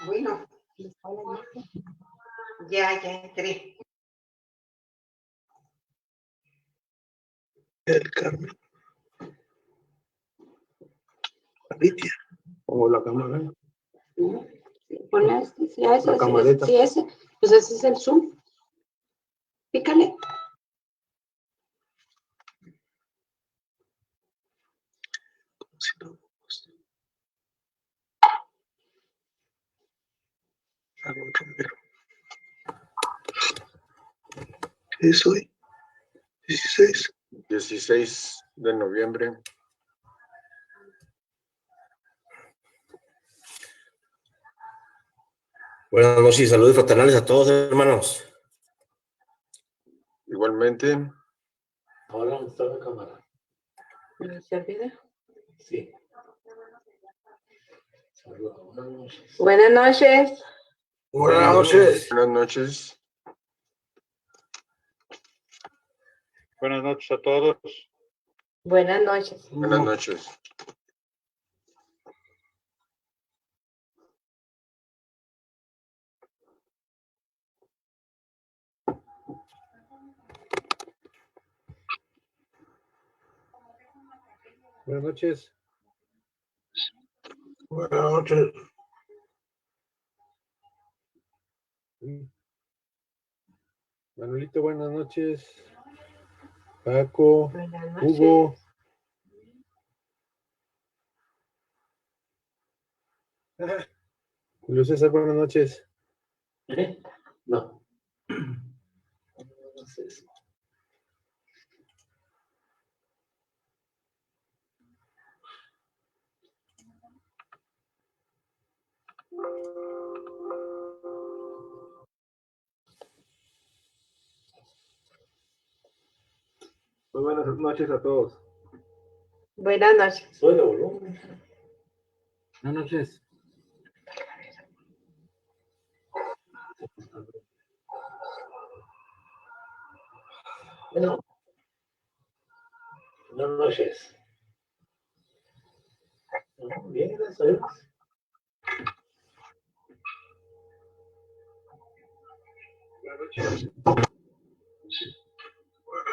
Bueno, ya entré. El Carmen. Alicia. Pongo la cámara. Ponla, si a ese, La camareta. si ese, pues ese es el zoom. Pícale. Si no, pues, hago el cambio. ¿Qué es hoy? 16. 16 de noviembre. Buenas noches y saludos fraternales a todos, hermanos. Igualmente. Ahora, ¿dónde está la cámara? ¿Se olvida? Sí. Saludos. Buenas noches. Buenas noches. Buenas noches. Buenas noches. Buenas noches a todos. Buenas noches. Buenas noches. Buenas noches. Buenas noches. Manuelito, buenas noches. Paco, Buenas noches. Hugo. Julio César, buenas noches. No. Muy buenas noches a todos. Buenas noches. Soy de volumen. Buenas noches. Bueno. Buenas noches. Bien, gracias a Dios. Buenas noches. Buenas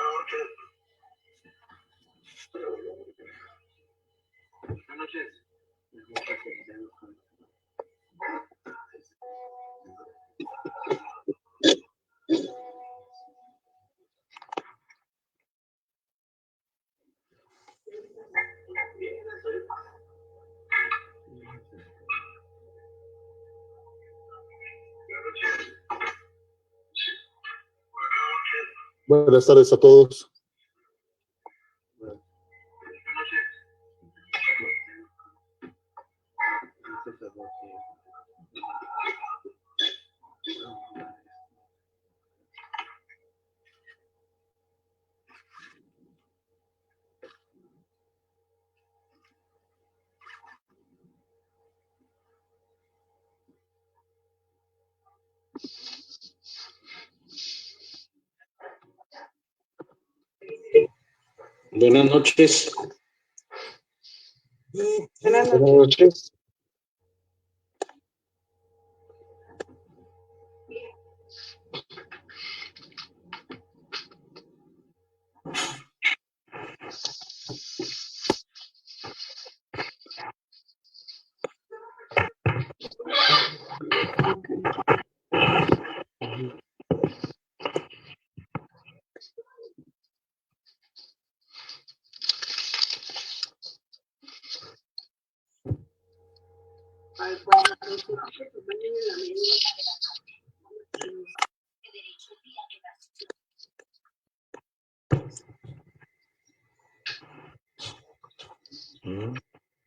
noches. Buenas noches. Buenas tardes a todos. Buenas noches. Buenas Buenas noches. noches.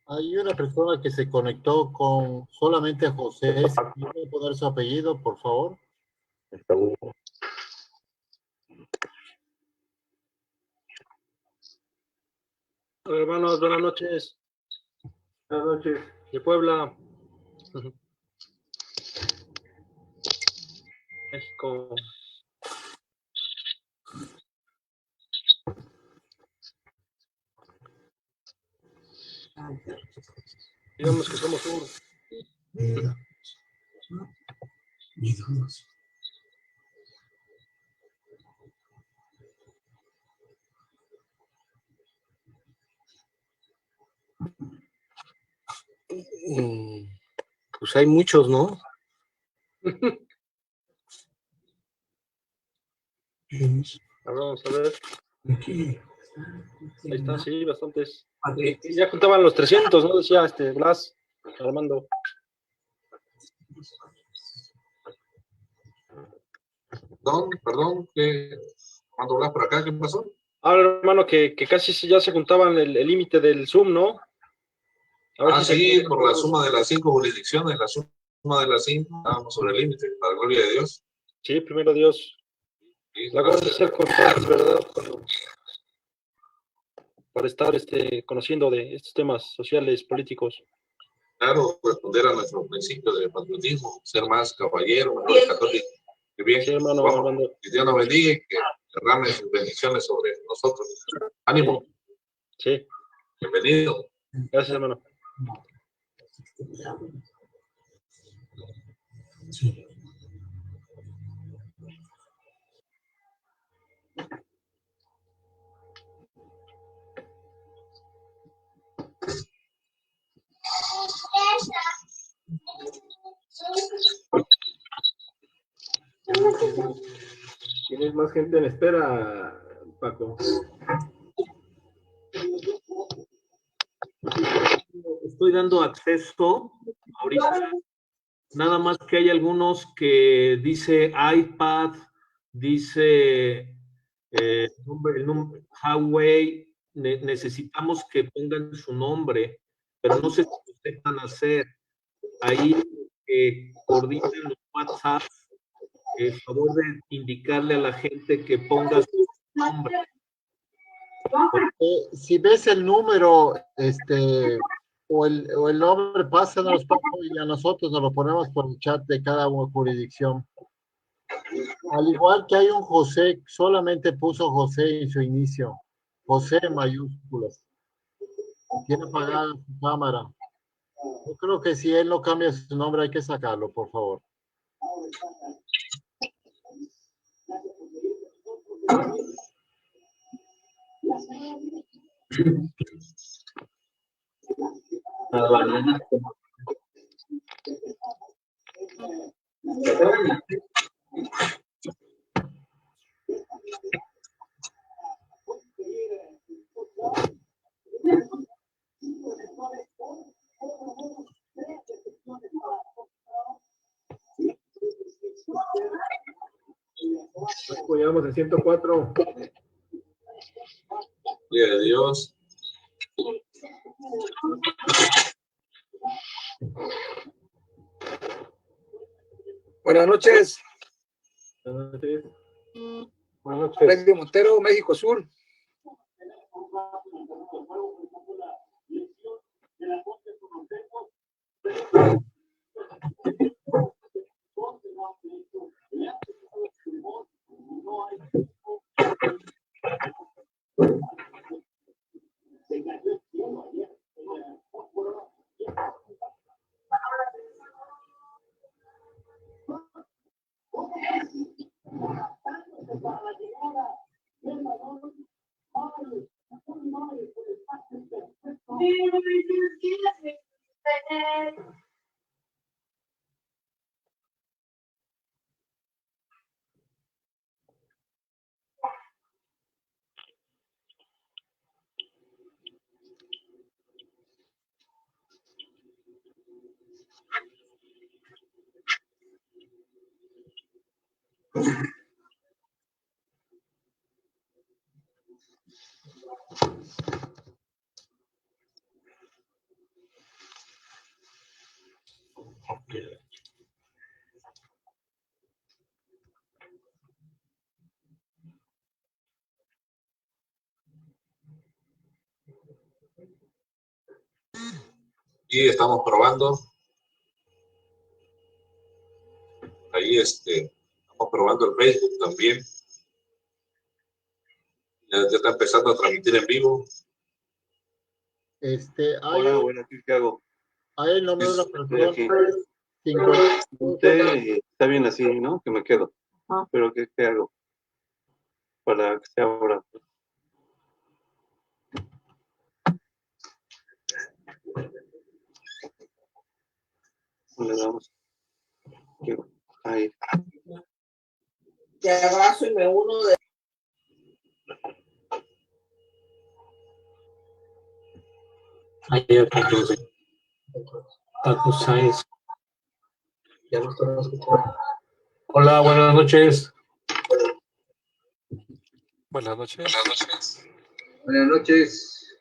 Hay una persona que se conectó con solamente José. ¿Se puede poner su apellido, por favor? Hola, hermanos, buenas noches. Buenas noches. De Puebla. México. Digamos que somos sur. Pues hay muchos, ¿no? A ver, vamos a ver. Ahí está, sí, bastantes. Ya contaban los 300, ¿no? Decía Blas, Armando. Perdón, que cuando hablas por acá, ¿qué pasó? Ahora, hermano, que casi ya se juntaban el límite del Zoom, ¿no? A ver Sí, por la suma de las 5 jurisdicciones, la suma de las 5, estábamos sobre el límite, para la gloria de Dios. Sí, primero Dios. Sí, La cosa es ser constantes, ¿verdad? Para estar conociendo de estos temas sociales, políticos. claro, responder a nuestro principio de patriotismo, ser más caballero, mejor católico. Que bien, Sí, hermano, vamos, Armando. que Dios nos bendiga y que derrame sus bendiciones sobre nosotros. Ánimo, Sí, bienvenido. gracias, hermano. ¿Tienes más gente en espera, Paco? Estoy dando acceso ahorita. Nada más que hay algunos que dice iPad, dice el nombre Huawei. Necesitamos que pongan su nombre, pero no sé si lo sepan hacer. Ahí coordinan los WhatsApp. Favor de indicarle a la gente que ponga su nombre. Si ves el número, o el nombre, pásanos, Paco, y a nosotros nos lo ponemos por el chat de cada jurisdicción. Al igual que hay un José, solamente puso José en su inicio. José en mayúsculas. Tiene apagada su cámara. Yo creo que si él no cambia su nombre, hay que sacarlo, por favor. Apoyamos el 104. Gloria de Dios. Buenas noches. Buenas noches. Buenas noches. Freddy Montero, México Sur. Y estamos probando. Ahí estamos probando el Facebook también. Ya está empezando a transmitir en vivo. Hola, bueno, ¿qué hago? Hay el nombre de la persona. Estoy aquí. Está bien así, ¿no? Que me quedo. Pero ¿qué hago? Para que se abra. Le damos. Ahí. Te abrazo y me uno de... Ayer Taco Sáenz. Ya no estamos escuchando. Hola, buenas noches. Buenas noches. Buenas noches. Buenas noches.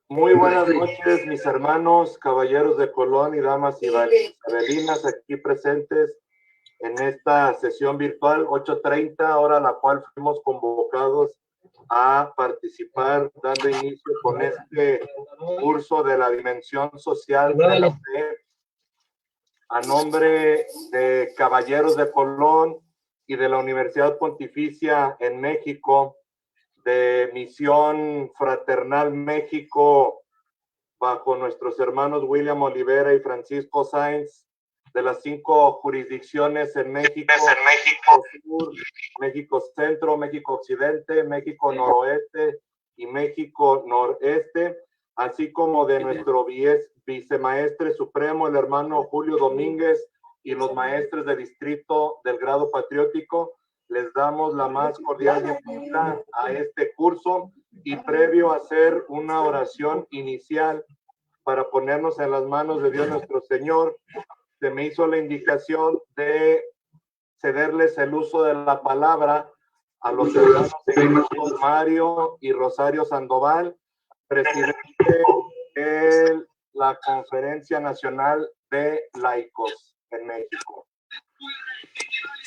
Muy buenas noches, mis hermanos, caballeros de Colón y damas y isabelinas aquí presentes en esta sesión virtual 8:30, hora a la cual fuimos convocados a participar, dando inicio con este curso de la dimensión social de la fe, a nombre de Caballeros de Colón y de la Universidad Pontificia en México, de Misión Fraternal México, bajo nuestros hermanos William Olivera y Francisco Sáenz, de las 5 jurisdicciones en México, Sur, México Centro, México Occidente, México Noroeste y México Noreste, así como de nuestro vicemaestre supremo, el hermano Julio Domínguez, y los maestres de distrito del grado patriótico. Les damos la más cordial bienvenida a este curso y previo a hacer una oración inicial para ponernos en las manos de Dios nuestro Señor, se me hizo la indicación de cederles el uso de la palabra a los hermanos Mario y Rosario Sandoval, presidente de la Conferencia Nacional de Laicos en México.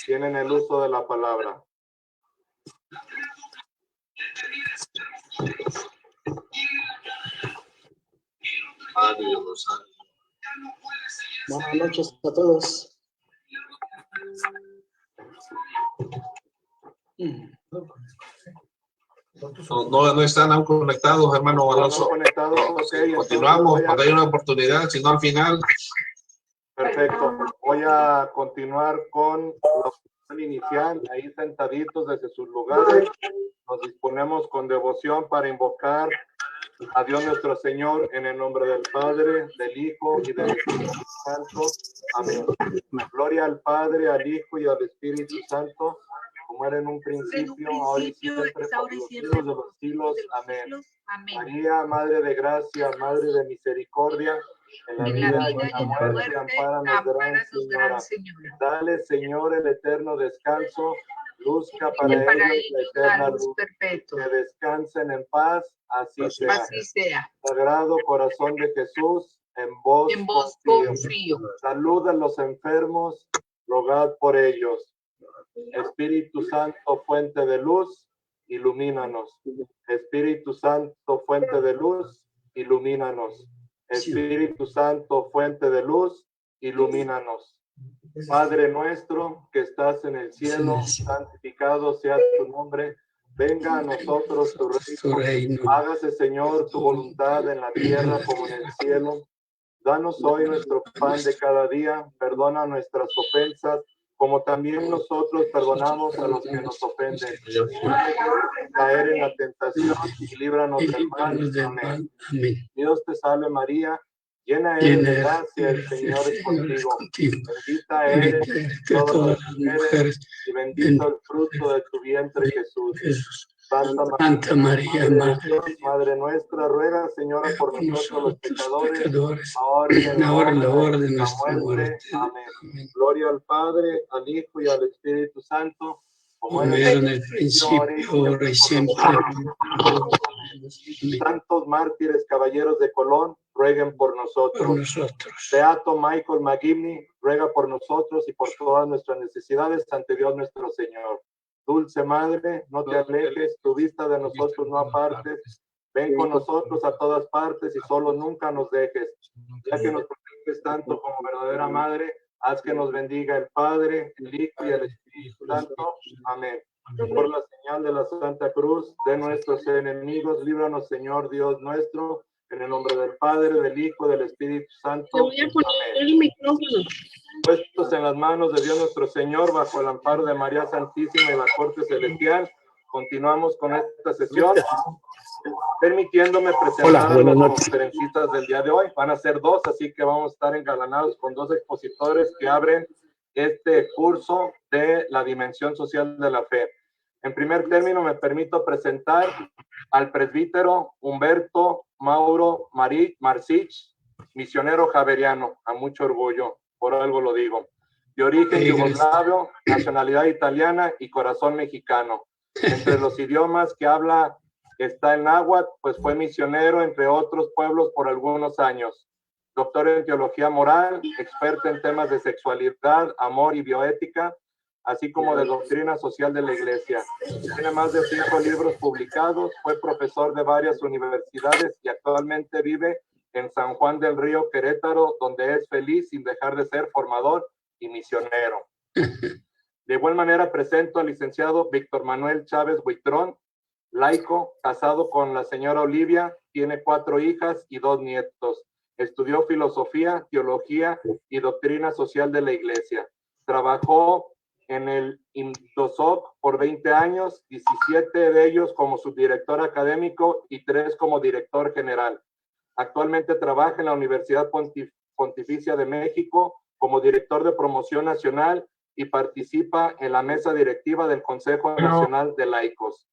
Tienen el uso de la palabra. Buenas noches a todos. No están aún conectados, hermano Alonso. No conectados, okay, continuamos cuando hay una oportunidad, si no al final. Perfecto. Voy a continuar con la oración inicial, ahí sentaditos desde sus lugares. Nos disponemos con devoción para invocar a Dios nuestro Señor en el nombre del Padre, del Hijo y del Espíritu Santo. Amén. Gloria al Padre, al Hijo y al Espíritu Santo, como era en un principio, ahora y siempre, por los siglos de los siglos. Amén. María, Madre de Gracia, Madre de Misericordia, en la vida y en la muerte, ampáranos, Gran Señora. Dale, Señor, el eterno descanso, luzca para ellos la eterna luz. Que descansen en paz, así sea. Sagrado Corazón de Jesús, en vos confío. Salud a los enfermos, rogad por ellos. Espíritu Santo, fuente de luz, ilumínanos. Espíritu Santo, fuente de luz, ilumínanos. Espíritu Santo, fuente de luz, ilumínanos. Padre nuestro que estás en el cielo, santificado sea tu nombre. Venga a nosotros tu reino. Hágase, Señor, tu voluntad en la tierra como en el cielo. Danos hoy nuestro pan de cada día. Perdona nuestras ofensas, como también nosotros perdonamos a los que nos ofenden. Caer en la tentación y líbranos del mal. Amén. Dios te salve María, llena eres de gracia, el Señor es contigo. Bendita eres de todas las mujeres y bendito el fruto de tu vientre Jesús. Santa María, Madre nuestra, ruega, Señora, por nosotros los pecadores, ahora y en la hora de nuestra muerte. Amén. Gloria al Padre, al Hijo y al Espíritu Santo, como era en el principio, ahora y siempre. Santos mártires, caballeros de Colón, rueguen por nosotros. Beato Michael McGivney, ruega por nosotros y por todas nuestras necesidades ante Dios nuestro Señor. Dulce Madre, no te alejes, tu vista de nosotros no apartes, Ven con nosotros a todas partes y solo nunca nos dejes. Ya que nos proteges tanto como verdadera madre, haz que nos bendiga el Padre, el Hijo y el Espíritu Santo. Amén. Por la señal de la Santa Cruz de nuestros enemigos, líbranos, Señor Dios nuestro, en el nombre del Padre, del Hijo y del Espíritu Santo. Te voy a poner el micrófono. Puestos en las manos de Dios nuestro Señor, bajo el amparo de María Santísima y la corte celestial, continuamos con esta sesión, permitiéndome presentar a los conferencistas del día de hoy. Van a ser dos, así que vamos a estar engalanados con dos expositores que abren este curso de la dimensión social de la fe. En primer término, me permito presentar al presbítero Humberto Mauro Marcich, misionero javeriano, a mucho orgullo, por algo lo digo. De origen yugoslavo, nacionalidad italiana y corazón mexicano. Entre los idiomas que habla está el náhuatl, pues fue misionero entre otros pueblos por algunos años. Doctor en teología moral, experto en temas de sexualidad, amor y bioética, así como de doctrina social de la Iglesia. Tiene más de 5 libros publicados, fue profesor de varias universidades y actualmente vive en San Juan del Río, Querétaro, donde es feliz sin dejar de ser formador y misionero. De igual manera presento al licenciado Víctor Manuel Chávez Buitrón, laico, casado con la señora Olivia, tiene 4 hijas y 2 nietos. Estudió filosofía, teología y doctrina social de la Iglesia. Trabajó en el INDOSOC por 20 años, 17 de ellos como subdirector académico y 3 como director general. Actualmente trabaja en la Universidad Pontificia de México como director de promoción nacional y participa en la mesa directiva del Consejo Nacional de Laicos.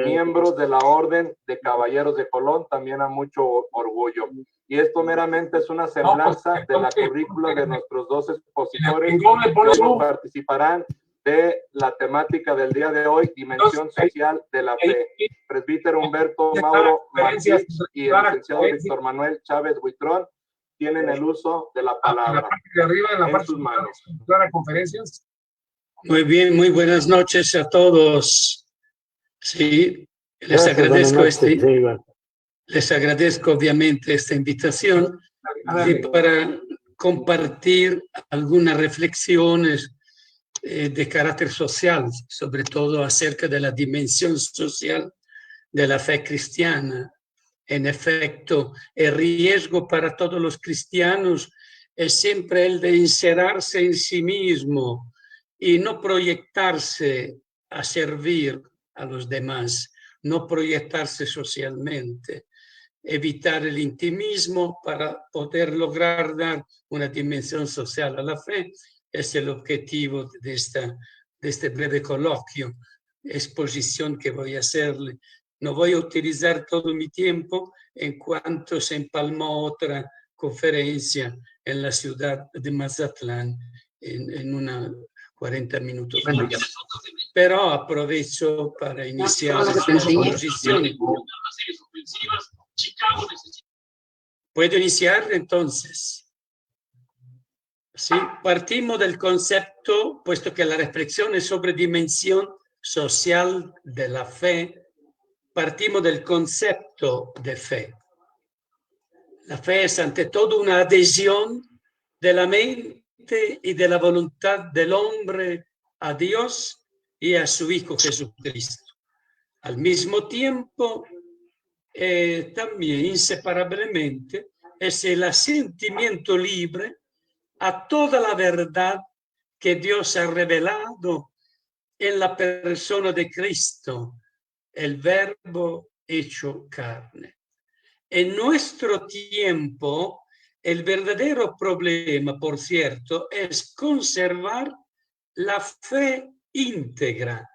Miembros de la Orden de Caballeros de Colón, también a mucho orgullo. Y esto meramente es una semblanza de la currícula de nuestros dos expositores que participarán de la temática del día de hoy, dimensión social de la fe. Presbítero Humberto Mauro Martínez y el licenciado Víctor Manuel Chávez Buitrón tienen el uso de la palabra en sus manos. Muy bien, muy buenas noches a todos. Sí, les agradezco les agradezco obviamente esta invitación y para compartir algunas reflexiones de carácter social, sobre todo acerca de la dimensión social de la fe cristiana. En efecto, el riesgo para todos los cristianos es siempre el de encerrarse en sí mismo y no proyectarse a servir a los demás, no proyectarse socialmente, evitar el intimismo para poder lograr dar una dimensión social a la fe. Es el objetivo de este breve coloquio, exposición que voy a hacerle. No voy a utilizar todo mi tiempo en cuanto se empalmó otra conferencia en la ciudad de Mazatlán en una 40 minutos más. Pero aprovecho para iniciar esta exposición. ¿Puedo iniciar entonces? Sí, partimos del concepto, puesto que la reflexión es sobre dimensión social de la fe, partimos del concepto de fe. La fe es ante todo una adhesión de la mente y de la voluntad del hombre a Dios y a su Hijo Jesucristo. Al mismo tiempo, también inseparablemente, es el asentimiento libre a toda la verdad que Dios ha revelado en la persona de Cristo, el Verbo hecho carne. En nuestro tiempo, el verdadero problema, por cierto, es conservar la fe íntegra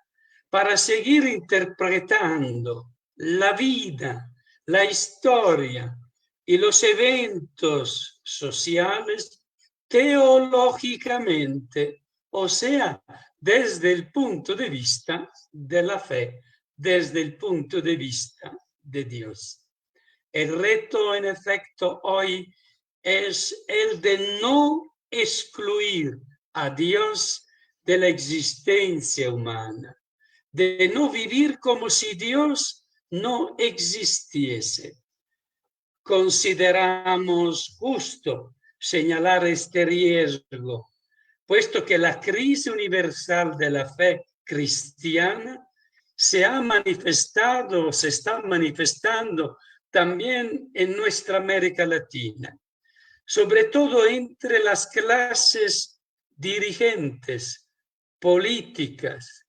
para seguir interpretando la vida, la historia y los eventos sociales teológicamente, o sea, desde el punto de vista de la fe, desde el punto de vista de Dios. El reto, en efecto, hoy es el de no excluir a Dios de la existencia humana, de no vivir como si Dios no existiese. Consideramos justo señalar este riesgo, puesto que la crisis universal de la fe cristiana se está manifestando también en nuestra América Latina, sobre todo entre las clases dirigentes, políticas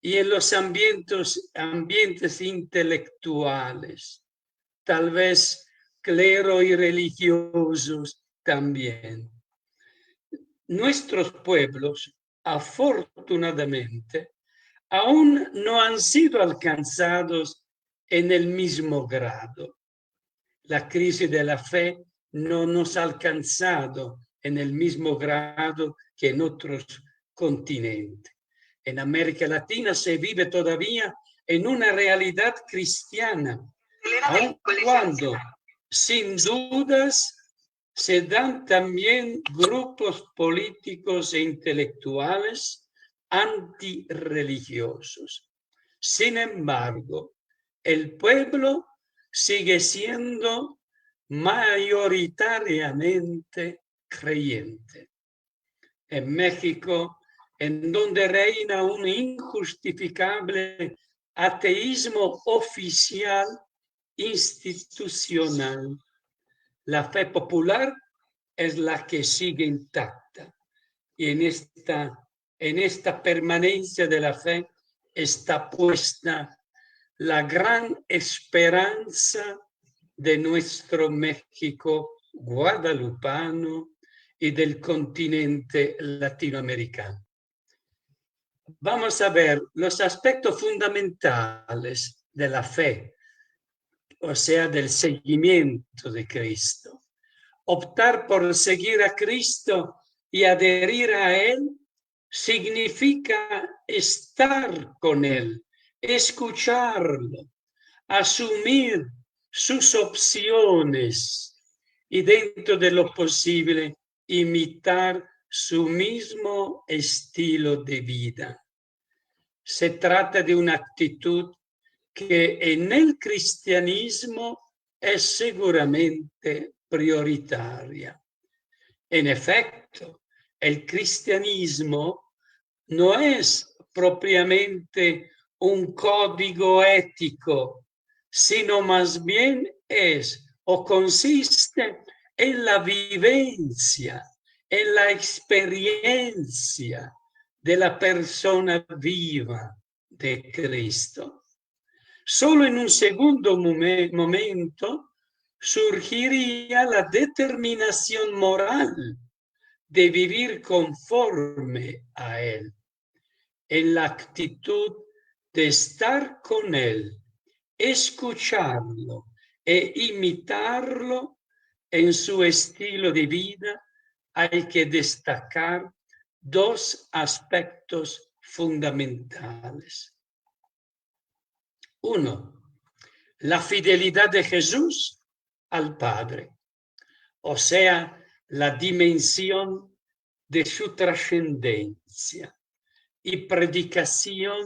y en los ambientes intelectuales, tal vez clero y religiosos también. Nuestros pueblos, afortunadamente, aún no han sido alcanzados en el mismo grado. La crisis de la fe no nos ha alcanzado en el mismo grado que en otros continentes. En América Latina se vive todavía en una realidad cristiana, aun cuando, sin dudas, se dan también grupos políticos e intelectuales antirreligiosos. Sin embargo, el pueblo sigue siendo mayoritariamente creyente. En México, en donde reina un injustificable ateísmo oficial institucional, la fe popular es la que sigue intacta. Y en esta permanencia de la fe está puesta la gran esperanza de nuestro México guadalupano y del continente latinoamericano. Vamos a ver los aspectos fundamentales de la fe, o sea, del seguimiento de Cristo. Optar por seguir a Cristo y adherir a Él significa estar con Él, escucharlo, asumir sus opciones y, dentro de lo posible, imitar su mismo estilo de vida. Se trata de una actitud que en el cristianismo es seguramente prioritaria. En efecto, el cristianismo no es propiamente un código ético, sino más bien es o consiste en la vivencia, en la experiencia de la persona viva de Cristo. Solo en un segundo momento surgiría la determinación moral de vivir conforme a Él, en la actitud de estar con Él, escucharlo e imitarlo en su estilo de vida. Hay que destacar dos aspectos fundamentales. Uno, la fidelidad de Jesús al Padre, o sea, la dimensión de su trascendencia y predicación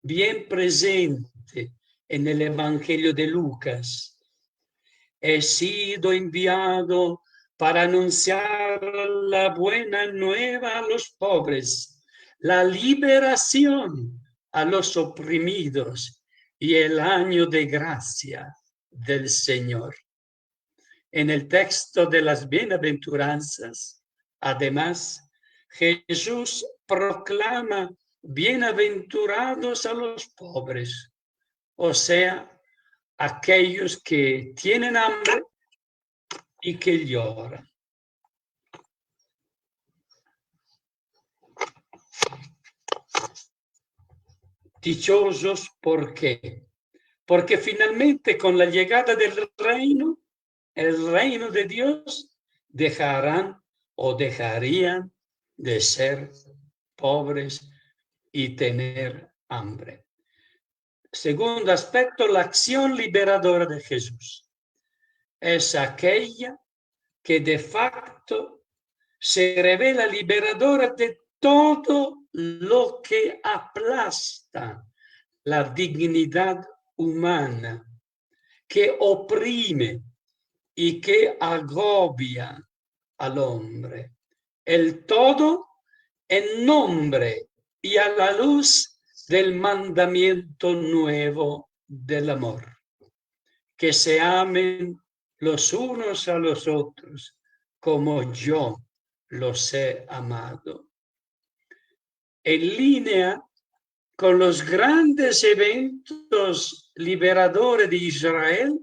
bien presente en el Evangelio de Lucas. He sido enviado para anunciar la buena nueva a los pobres, la liberación a los oprimidos y el año de gracia del Señor. En el texto de las bienaventuranzas, además, Jesús proclama bienaventurados a los pobres, o sea, aquellos que tienen hambre y que lloran. Dichosos, ¿por qué? Porque finalmente con la llegada del reino, el reino de Dios, dejarán o dejarían de ser pobres y tener hambre. Segundo aspecto, la acción liberadora de Jesús. Es aquella que de facto se revela liberadora de todo lo que aplasta la dignidad humana que oprime y que agobia al hombre. El todo en nombre y a la luz del mandamiento nuevo del amor. Que se amen los unos a los otros como yo los he amado. En línea con los grandes eventos liberadores de Israel,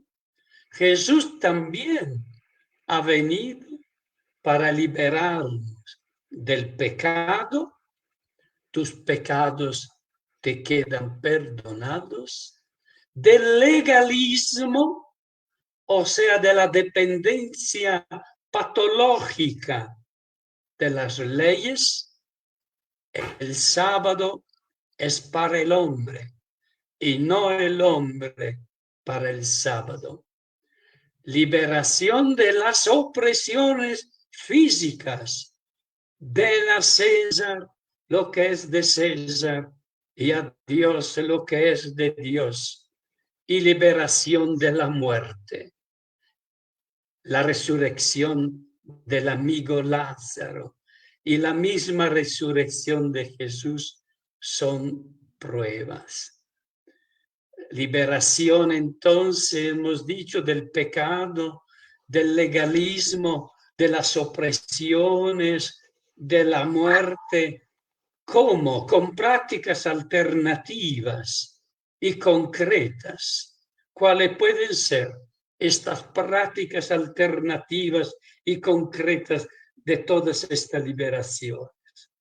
Jesús también ha venido para liberarnos del pecado. Tus pecados te quedan perdonados. Del legalismo, o sea, de la dependencia patológica de las leyes. El sábado es para el hombre y no el hombre para el sábado. Liberación de las opresiones físicas. Den a César lo que es de César y a Dios lo que es de Dios. Y liberación de la muerte. La resurrección del amigo Lázaro y la misma resurrección de Jesús son pruebas. Liberación, entonces, hemos dicho, del pecado, del legalismo, de las opresiones, de la muerte. ¿Cómo? Con prácticas alternativas y concretas. ¿Cuáles pueden ser estas prácticas alternativas y concretas de todas estas liberaciones?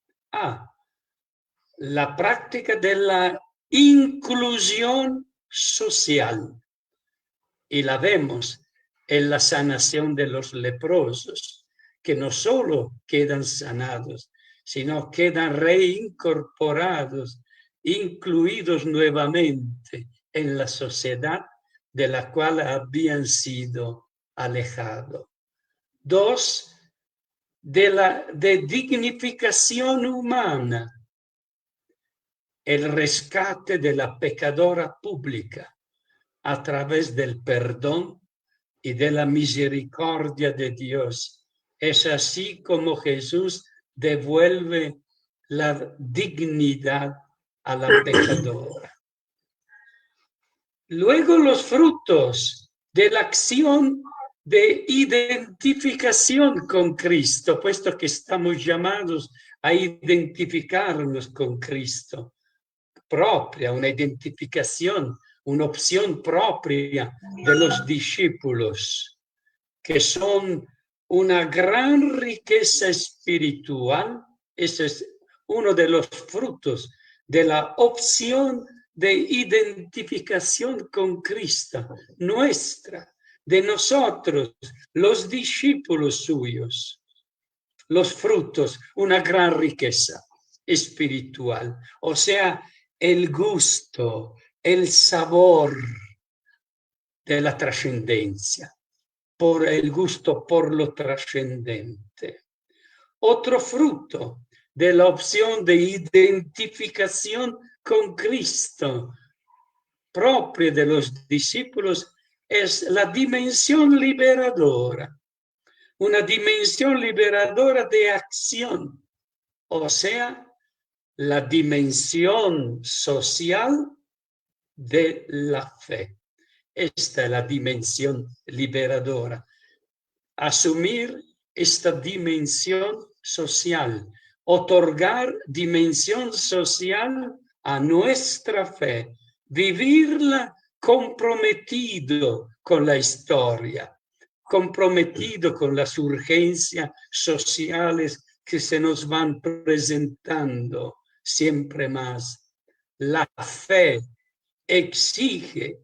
La práctica de la inclusión social. Y la vemos en la sanación de los leprosos, que no solo quedan sanados, sino quedan reincorporados, incluidos nuevamente en la sociedad de la cual habían sido alejados. 2, de dignificación humana. El rescate de la pecadora pública a través del perdón y de la misericordia de Dios. Es así como Jesús devuelve la dignidad a la pecadora. Luego los frutos de la acción de identificación con Cristo, puesto que estamos llamados a identificarnos con Cristo. Propia, una identificación, una opción propia de los discípulos, que son una gran riqueza espiritual. Ese es uno de los frutos de la opción de identificación con Cristo, nuestra, de nosotros, los discípulos suyos. Los frutos, una gran riqueza espiritual, o sea, el gusto, el sabor de la trascendencia, por el gusto por lo trascendente. Otro fruto de la opción de identificación con Cristo, propio de los discípulos, es la dimensión liberadora. Una dimensión liberadora de acción, o sea, la dimensión social de la fe. Esta es la dimensión liberadora. Asumir esta dimensión social, otorgar dimensión social a nuestra fe, vivirla comprometido con la historia, comprometido con las urgencias sociales que se nos van presentando siempre más. La fe exige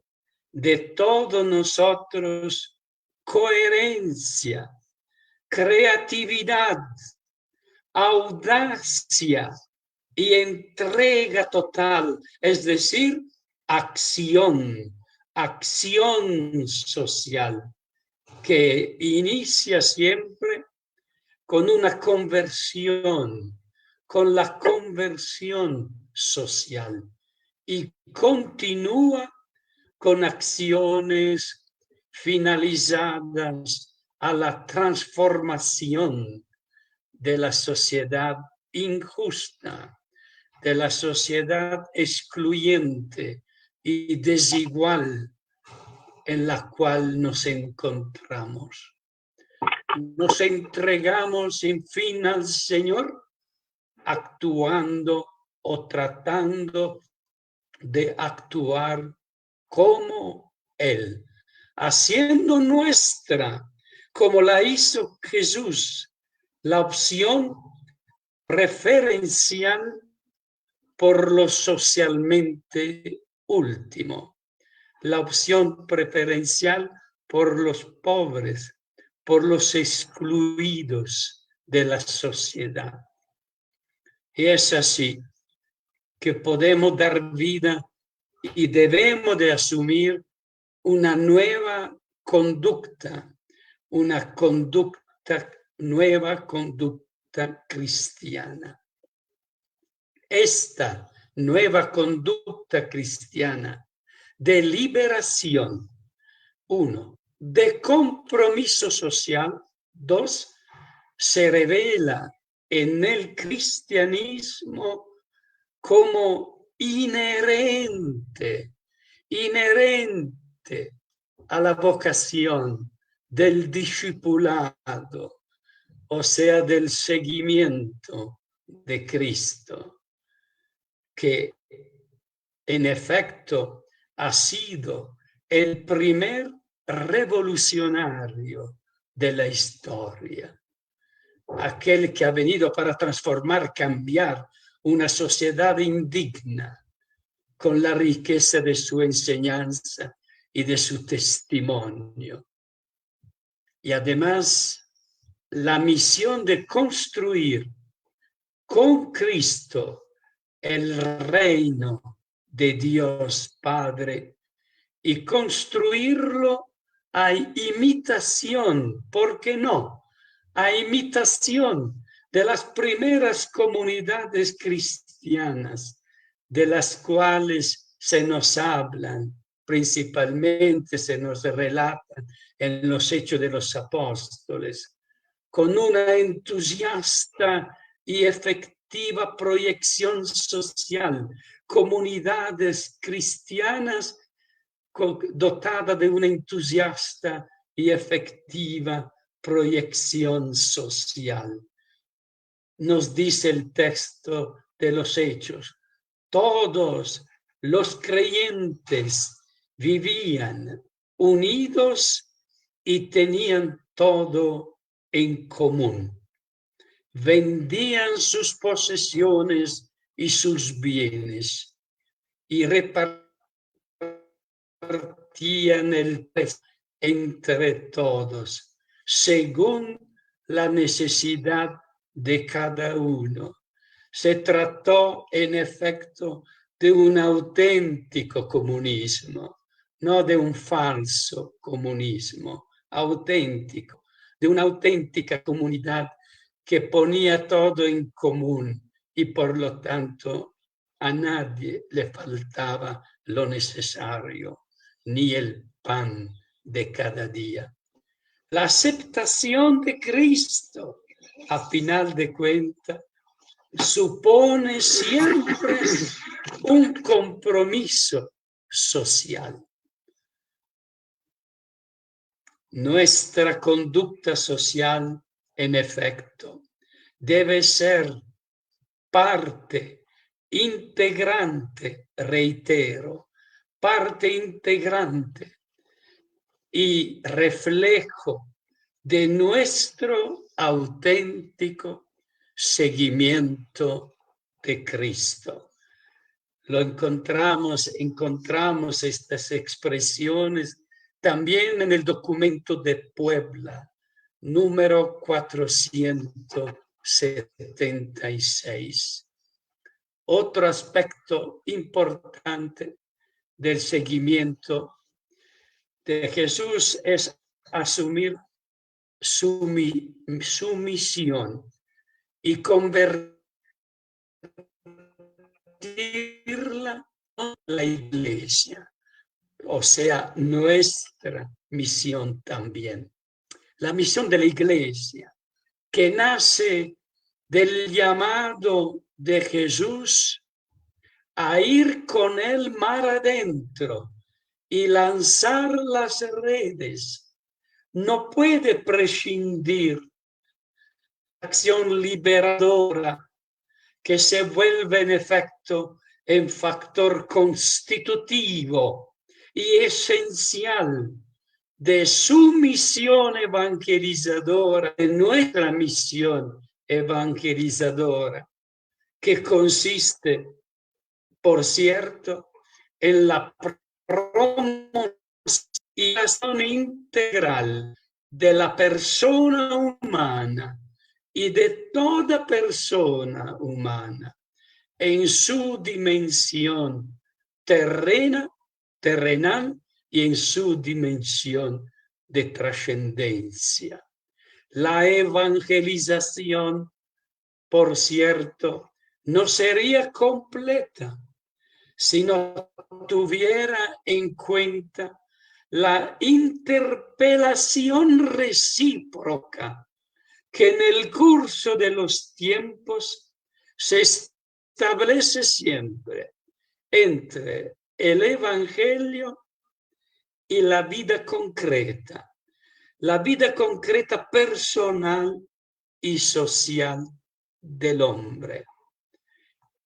de todos nosotros coherencia, creatividad, audacia y entrega total, es decir, acción social, que inicia siempre con una conversión, con la conversión social, y continúa con acciones finalizadas a la transformación de la sociedad injusta, de la sociedad excluyente y desigual en la cual nos encontramos. Nos entregamos, en fin, al Señor, actuando o tratando de actuar como Él, haciendo nuestra, como la hizo Jesús, la opción preferencial por lo socialmente último, la opción preferencial por los pobres, por los excluidos de la sociedad. Y es así que podemos dar vida y debemos de asumir una nueva conducta, nueva conducta cristiana. Esta nueva conducta cristiana de liberación, 1, de compromiso social, 2, se revela en el cristianismo como inherente a la vocación del discipulado, o sea, del seguimiento de Cristo, que en efecto ha sido el primer revolucionario de la historia, aquel que ha venido para transformar, cambiar una sociedad indigna con la riqueza de su enseñanza y de su testimonio. Y además, la misión de construir con Cristo el reino de Dios Padre y construirlo a imitación, ¿por qué no? A imitación de las primeras comunidades cristianas, de las cuales se nos hablan, principalmente se nos relatan en los Hechos de los Apóstoles, con una entusiasta y efectiva proyección social, comunidades cristianas dotadas de una entusiasta y efectiva proyección social. Nos dice el texto de los Hechos, todos los creyentes vivían unidos y tenían todo en común. Vendían sus posesiones y sus bienes y repartían el precio entre todos, según la necesidad de cada uno. Se trató, en efecto, de un auténtico comunismo, no de un falso comunismo, auténtico, de una auténtica comunidad que ponía todo en común y por lo tanto a nadie le faltaba lo necesario, ni el pan de cada día. La aceptación de Cristo, a final de cuentas, supone siempre un compromiso social. Nuestra conducta social, en efecto, debe ser parte integrante, reitero, parte integrante y reflejo de nuestro auténtico seguimiento de Cristo. Lo encontramos estas expresiones también en el documento de Puebla, número 476. Otro aspecto importante del seguimiento de Jesús es asumir su misión y convertirla en la iglesia. o sea, nuestra misión también. La misión de la Iglesia, que nace del llamado de Jesús a ir con el mar adentro y lanzar las redes, no puede prescindir de la acción liberadora que se vuelve en efecto en factor constitutivo y esencial de su misión evangelizadora, de nuestra misión evangelizadora, que consiste, por cierto, en la promoción integral de la persona humana y de toda persona humana en su dimensión terrenal y en su dimensión de trascendencia. La evangelización, por cierto, no sería completa si no tuviera en cuenta la interpelación recíproca que en el curso de los tiempos se establece siempre entre el Evangelio y la vida concreta personal y social del hombre.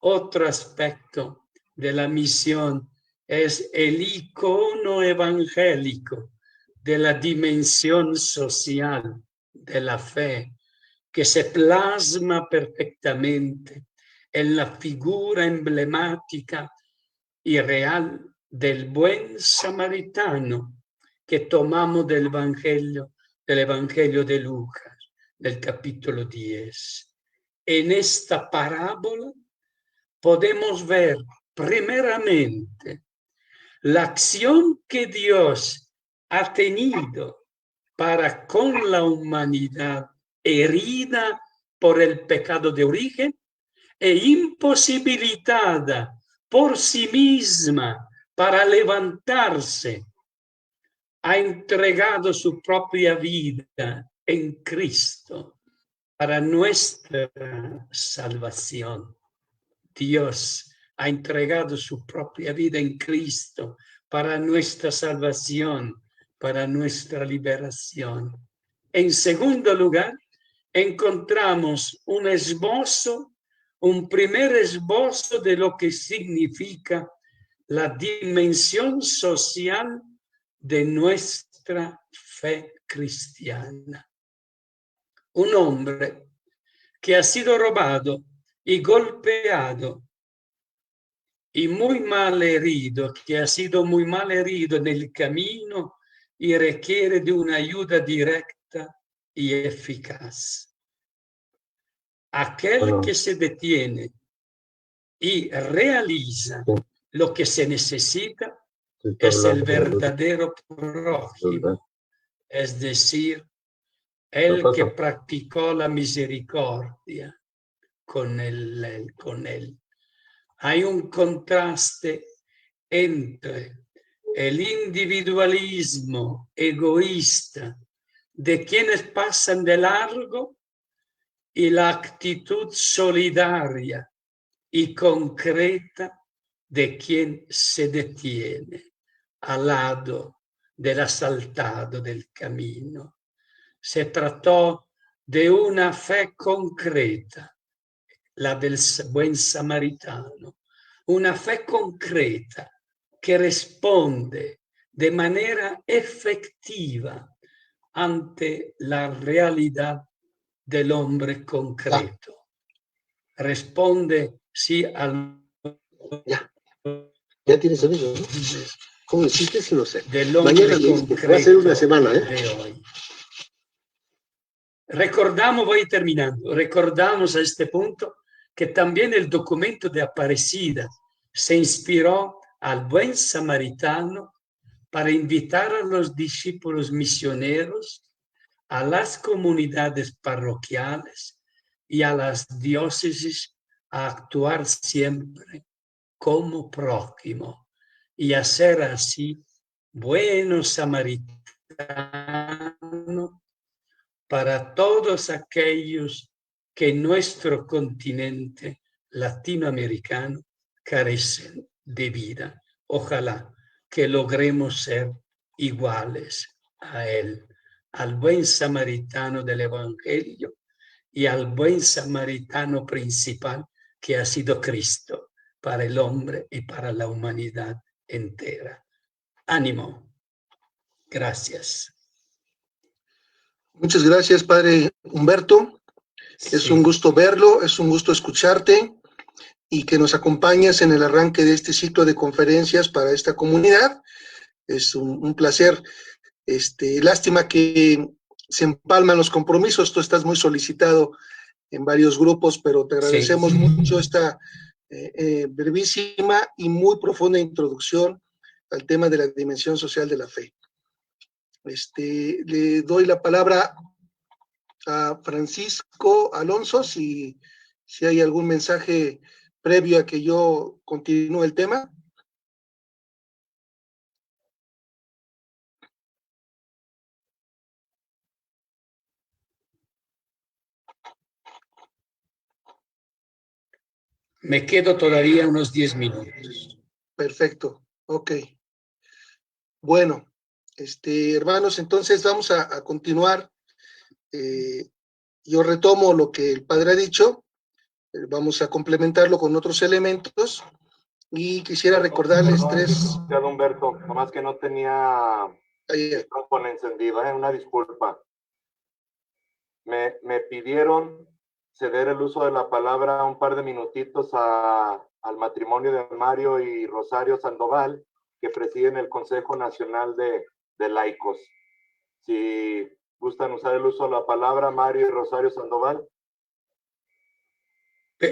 Otro aspecto de la misión es el icono evangélico de la dimensión social de la fe, que se plasma perfectamente en la figura emblemática y real del buen samaritano que tomamos del Evangelio de Lucas, del capítulo 10. En esta parábola podemos ver primeramente la acción que Dios ha tenido para con la humanidad herida por el pecado de origen e imposibilitada por sí misma para levantarse, ha entregado su propia vida en Cristo para nuestra salvación. Dios ha entregado su propia vida en Cristo para nuestra salvación, para nuestra liberación. En segundo lugar, encontramos un primer esbozo de lo que significa la dimensión social de nuestra fe cristiana. Un hombre que ha sido robado y golpeado y muy mal herido, que ha sido muy mal herido en el camino y requiere de una ayuda directa y eficaz. Aquel que se detiene y realiza lo que se necesita es el verdadero prójimo, es decir, el que practicó la misericordia con él. Hay un contraste entre el individualismo egoísta de quienes pasan de largo y la actitud solidaria y concreta de quien se detiene al lado del asaltado del camino. Se trató de una fe concreta, la del buen samaritano, una fe concreta que responde de manera efectiva ante la realidad del hombre concreto. Responde sí al... Ya tienes sonido, ¿no? ¿Cómo lo hiciste? Si no sé. Del hombre mañana concreto va a ser una semana, ¿eh? De hoy. Voy terminando, recordamos a este punto que también el documento de Aparecida se inspiró al buen samaritano para invitar a los discípulos misioneros, a las comunidades parroquiales y a las diócesis a actuar siempre como prójimo y hacer así bueno samaritano para todos aquellos que en nuestro continente latinoamericano carecen de vida. Ojalá que logremos ser iguales a Él, al buen samaritano del Evangelio y al buen samaritano principal que ha sido Cristo para el hombre y para la humanidad entera. Ánimo. Gracias. Muchas gracias, Padre Humberto. Sí. Es un gusto verlo, es un gusto escucharte y que nos acompañes en el arranque de este ciclo de conferencias para esta comunidad. Es un placer. Lástima que se empalman los compromisos. Tú estás muy solicitado en varios grupos, pero te agradecemos mucho esta brevísima y muy profunda introducción al tema de la dimensión social de la fe. Le doy la palabra a Francisco Alonso, si hay algún mensaje previo a que yo continúe el tema. Me quedo todavía unos 10 minutos. Perfecto, ok. Bueno, hermanos, entonces vamos a continuar. Yo retomo lo que el padre ha dicho, vamos a complementarlo con otros elementos y quisiera recordarles tres... Humberto, nomás que no tenía el micrófono encendido, una disculpa. Me pidieron ceder el uso de la palabra un par de minutitos al matrimonio de Mario y Rosario Sandoval, que presiden el Consejo Nacional de Laicos. Si gustan usar el uso de la palabra, Mario y Rosario Sandoval.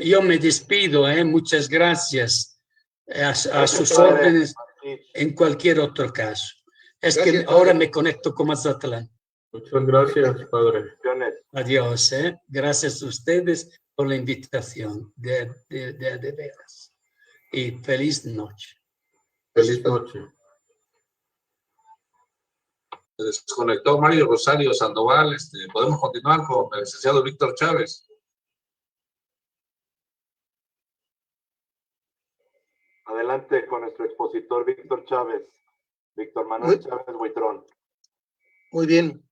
Yo me despido, muchas gracias a sus órdenes en cualquier otro caso. Es gracias, que ahora me conecto con Mazatlán. Muchas gracias, padre. Adiós, gracias a ustedes por la invitación, de veras. Y feliz noche. Feliz noche. Se desconectó Mario Rosario Sandoval. Podemos continuar con el licenciado Víctor Chávez. Adelante con nuestro expositor Víctor Chávez. Víctor Manuel Chávez Buitrón. Muy bien.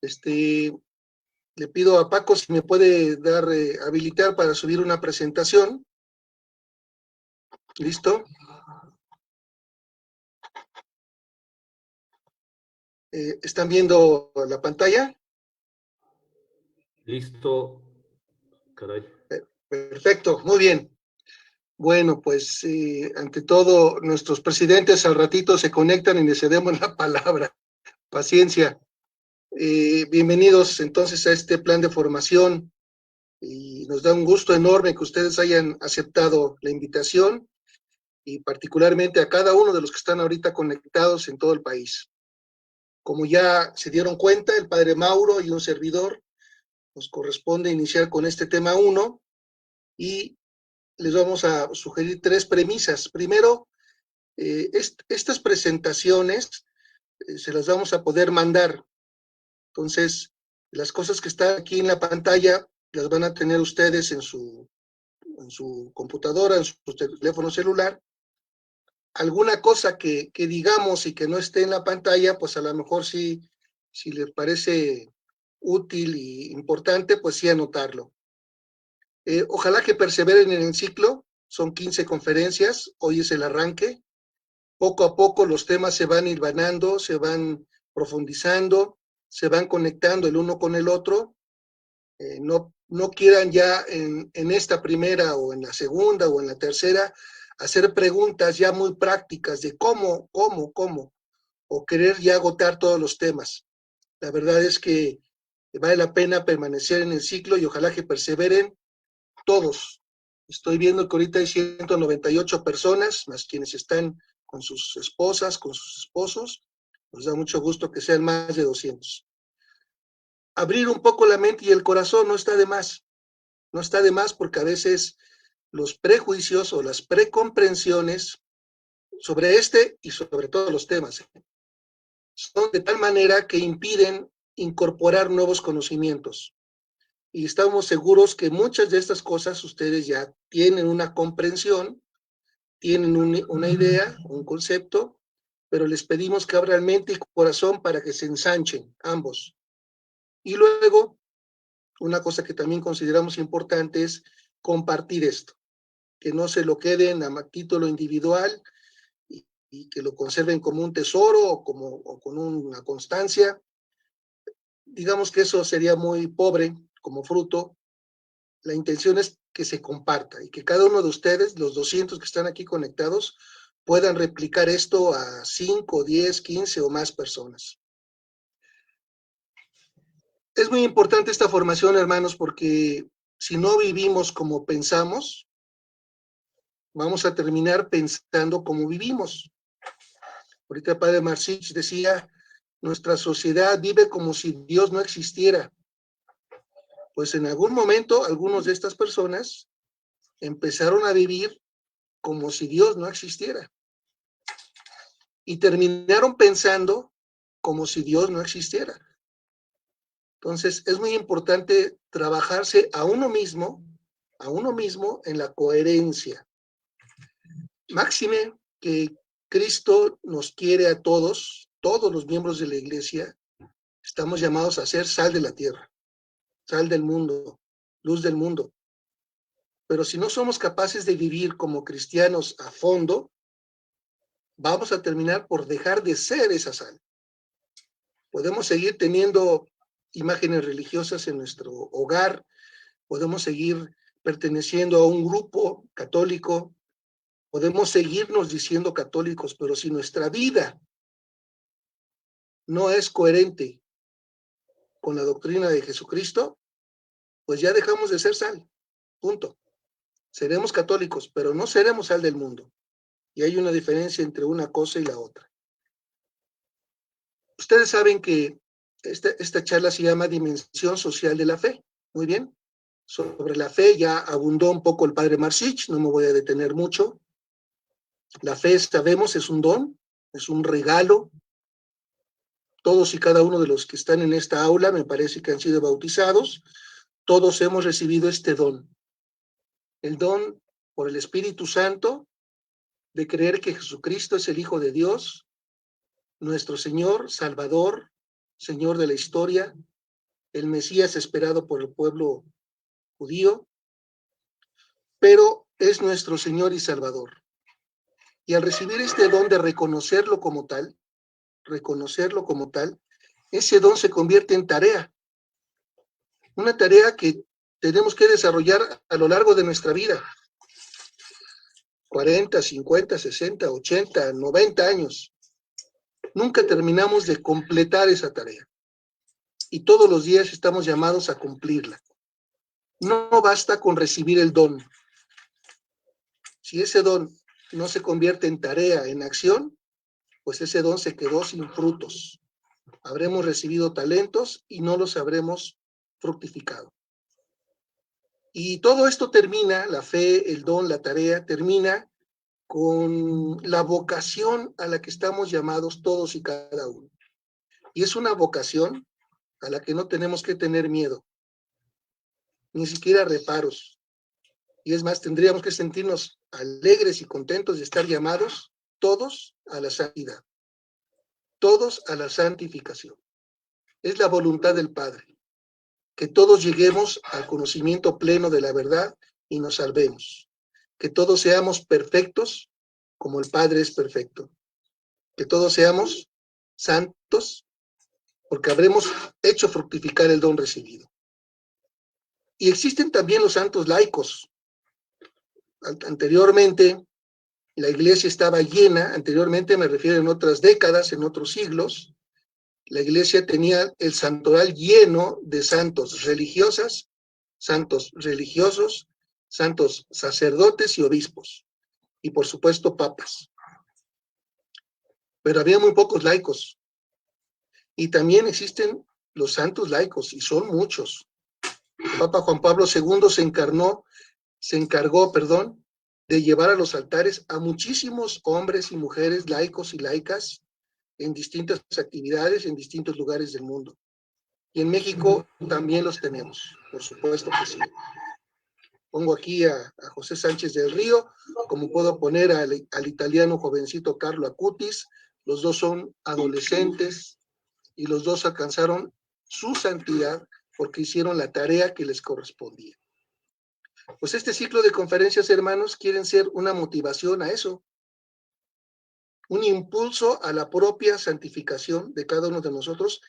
Le pido a Paco si me puede dar, habilitar para subir una presentación. ¿Listo? ¿Están viendo la pantalla? Listo. Caray. Perfecto, muy bien. Bueno, pues ante todo, nuestros presidentes al ratito se conectan y les cedemos la palabra. Paciencia. Bienvenidos entonces a este plan de formación y nos da un gusto enorme que ustedes hayan aceptado la invitación y particularmente a cada uno de los que están ahorita conectados en todo el país. Como ya se dieron cuenta, el padre Mauro y un servidor nos corresponde iniciar con este tema 1 y les vamos a sugerir 3 premisas. Primero, estas presentaciones se las vamos a poder mandar. Entonces, las cosas que están aquí en la pantalla las van a tener ustedes en su computadora, en su teléfono celular. Alguna cosa que digamos y que no esté en la pantalla, pues a lo mejor si les parece útil y importante, pues sí anotarlo. Ojalá que perseveren en el ciclo, son 15 conferencias, hoy es el arranque. Poco a poco los temas se van hilvanando, se van profundizando, se van conectando el uno con el otro. No quieran ya en esta primera o en la segunda o en la tercera hacer preguntas ya muy prácticas de cómo, o querer ya agotar todos los temas. La verdad es que vale la pena permanecer en el ciclo y ojalá que perseveren todos. Estoy viendo que ahorita hay 198 personas, más quienes están con sus esposas, con sus esposos. Nos da mucho gusto que sean más de 200. Abrir un poco la mente y el corazón no está de más. No está de más porque a veces los prejuicios o las precomprensiones sobre este y sobre todos los temas. Son de tal manera que impiden incorporar nuevos conocimientos. Y estamos seguros que muchas de estas cosas ustedes ya tienen una comprensión, tienen una idea, un concepto, pero les pedimos que abran mente y corazón para que se ensanchen ambos. Y luego, una cosa que también consideramos importante es compartir esto, que no se lo queden a título individual y que lo conserven como un tesoro o con una constancia. Digamos que eso sería muy pobre como fruto. La intención es que se comparta y que cada uno de ustedes, los 200 que están aquí conectados, puedan replicar esto a 5, 10, 15 o más personas. Es muy importante esta formación, hermanos, porque si no vivimos como pensamos, vamos a terminar pensando como vivimos. Ahorita el padre Marcich decía, nuestra sociedad vive como si Dios no existiera. Pues en algún momento, algunos de estas personas empezaron a vivir como si Dios no existiera. Y terminaron pensando como si Dios no existiera. Entonces, es muy importante trabajarse a uno mismo en la coherencia. Máxime que Cristo nos quiere a todos los miembros de la iglesia, estamos llamados a ser sal de la tierra, sal del mundo, luz del mundo. Pero si no somos capaces de vivir como cristianos a fondo, vamos a terminar por dejar de ser esa sal. Podemos seguir teniendo imágenes religiosas en nuestro hogar, podemos seguir perteneciendo a un grupo católico, podemos seguirnos diciendo católicos, pero si nuestra vida no es coherente con la doctrina de Jesucristo, pues ya dejamos de ser sal, punto. Seremos católicos, pero no seremos sal del mundo. Y hay una diferencia entre una cosa y la otra. Ustedes saben que esta charla se llama Dimensión Social de la Fe. Muy bien. Sobre la fe ya abundó un poco el padre Marcich, no me voy a detener mucho. La fe, sabemos, es un don, es un regalo. Todos y cada uno de los que están en esta aula, me parece que han sido bautizados, todos hemos recibido este don. El don por el Espíritu Santo de creer que Jesucristo es el Hijo de Dios, nuestro Señor, Salvador, Señor de la historia, el Mesías esperado por el pueblo judío, pero es nuestro Señor y Salvador. Y al recibir este don de reconocerlo como tal, ese don se convierte en tarea. Una tarea que tenemos que desarrollar a lo largo de nuestra vida. 40, 50, 60, 80, 90 años. Nunca terminamos de completar esa tarea. Y todos los días estamos llamados a cumplirla. No basta con recibir el don. Si ese don no se convierte en tarea, en acción, pues ese don se quedó sin frutos. Habremos recibido talentos y no los habremos fructificado. Y todo esto termina, la fe, el don, la tarea, termina con la vocación a la que estamos llamados todos y cada uno. Y es una vocación a la que no tenemos que tener miedo, ni siquiera reparos. Y es más, tendríamos que sentirnos alegres y contentos de estar llamados todos a la santidad, todos a la santificación. Es la voluntad del Padre, que todos lleguemos al conocimiento pleno de la verdad y nos salvemos, que todos seamos perfectos como el Padre es perfecto, que todos seamos santos porque habremos hecho fructificar el don recibido. Y existen también los santos laicos. Anteriormente, la iglesia estaba llena, anteriormente me refiero en otras décadas, en otros siglos, la iglesia tenía el santoral lleno de santos religiosas, santos religiosos, santos sacerdotes y obispos, y por supuesto papas. Pero había muy pocos laicos. Y también existen los santos laicos, y son muchos. El Papa Juan Pablo II se encargó de llevar a los altares a muchísimos hombres y mujeres, laicos y laicas, en distintas actividades, en distintos lugares del mundo. Y en México también los tenemos, por supuesto que sí. Pongo aquí a José Sánchez del Río, como puedo poner al italiano jovencito Carlo Acutis. Los dos son adolescentes y los dos alcanzaron su santidad porque hicieron la tarea que les correspondía. Pues este ciclo de conferencias, hermanos, quieren ser una motivación a eso, un impulso a la propia santificación de cada uno de nosotros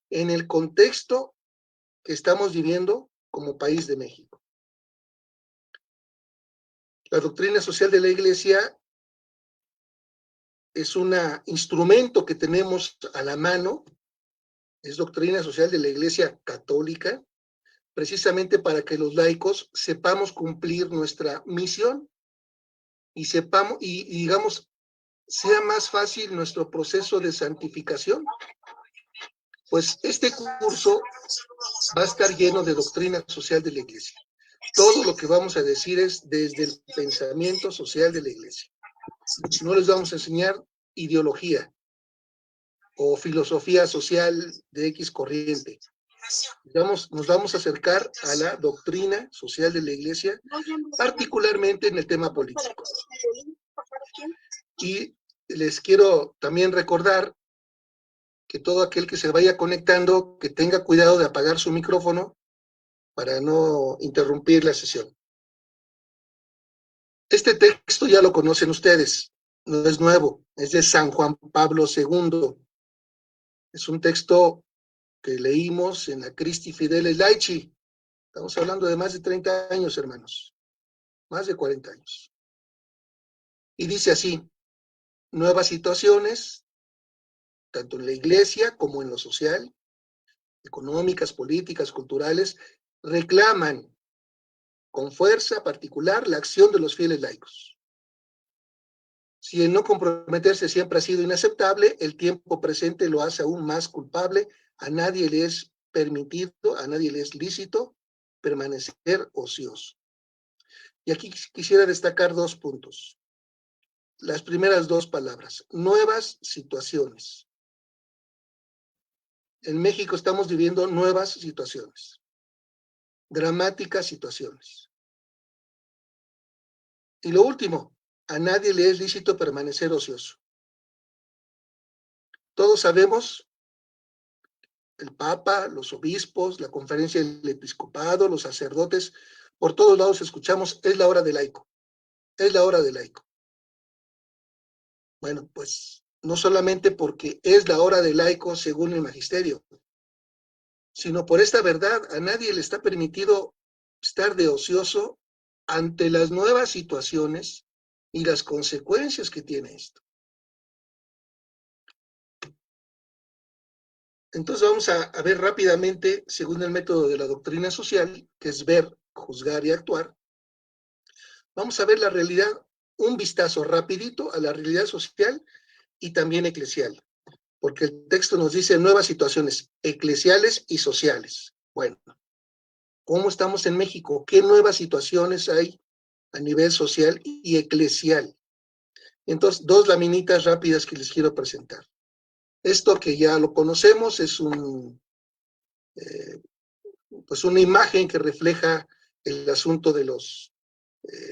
en el contexto que estamos viviendo como país de México. La doctrina social de la Iglesia es un instrumento que tenemos a la mano, es doctrina social de la Iglesia católica, precisamente para que los laicos sepamos cumplir nuestra misión y sepamos, y digamos, sea más fácil nuestro proceso de santificación. Pues este curso va a estar lleno de doctrina social de la Iglesia. Todo lo que vamos a decir es desde el pensamiento social de la Iglesia. No les vamos a enseñar ideología o filosofía social de X corriente. Nos vamos a acercar a la doctrina social de la Iglesia, particularmente en el tema político. Y les quiero también recordar que todo aquel que se vaya conectando, que tenga cuidado de apagar su micrófono para no interrumpir la sesión. Este texto ya lo conocen ustedes, no es nuevo, es de San Juan Pablo II. Es un texto que leímos en la Christi Fideles Laici. Estamos hablando de más de 30 años, hermanos, más de 40 años. Y dice así: nuevas situaciones, tanto en la Iglesia como en lo social, económicas, políticas, culturales, reclaman con fuerza particular la acción de los fieles laicos. Si el no comprometerse siempre ha sido inaceptable, el tiempo presente lo hace aún más culpable. A nadie le es permitido, a nadie le es lícito permanecer ocioso. Y aquí quisiera destacar dos puntos. Las primeras dos palabras, nuevas situaciones. En México estamos viviendo nuevas situaciones, dramáticas situaciones. Y lo último, a nadie le es lícito permanecer ocioso. Todos sabemos, el Papa, los obispos, la conferencia del episcopado, los sacerdotes, por todos lados escuchamos, es la hora del laico, es la hora del laico. Bueno, pues no solamente porque es la hora del laico según el magisterio, sino por esta verdad, a nadie le está permitido estar de ocioso ante las nuevas situaciones y las consecuencias que tiene esto. Entonces vamos a ver rápidamente, según el método de la doctrina social, que es ver, juzgar y actuar, vamos a ver la realidad, un vistazo rapidito a la realidad social y también eclesial, porque el texto nos dice nuevas situaciones eclesiales y sociales. Bueno, ¿cómo estamos en México? ¿Qué nuevas situaciones hay a nivel social y eclesial? Entonces, dos laminitas rápidas que les quiero presentar. Esto que ya lo conocemos es pues una imagen que refleja el asunto de los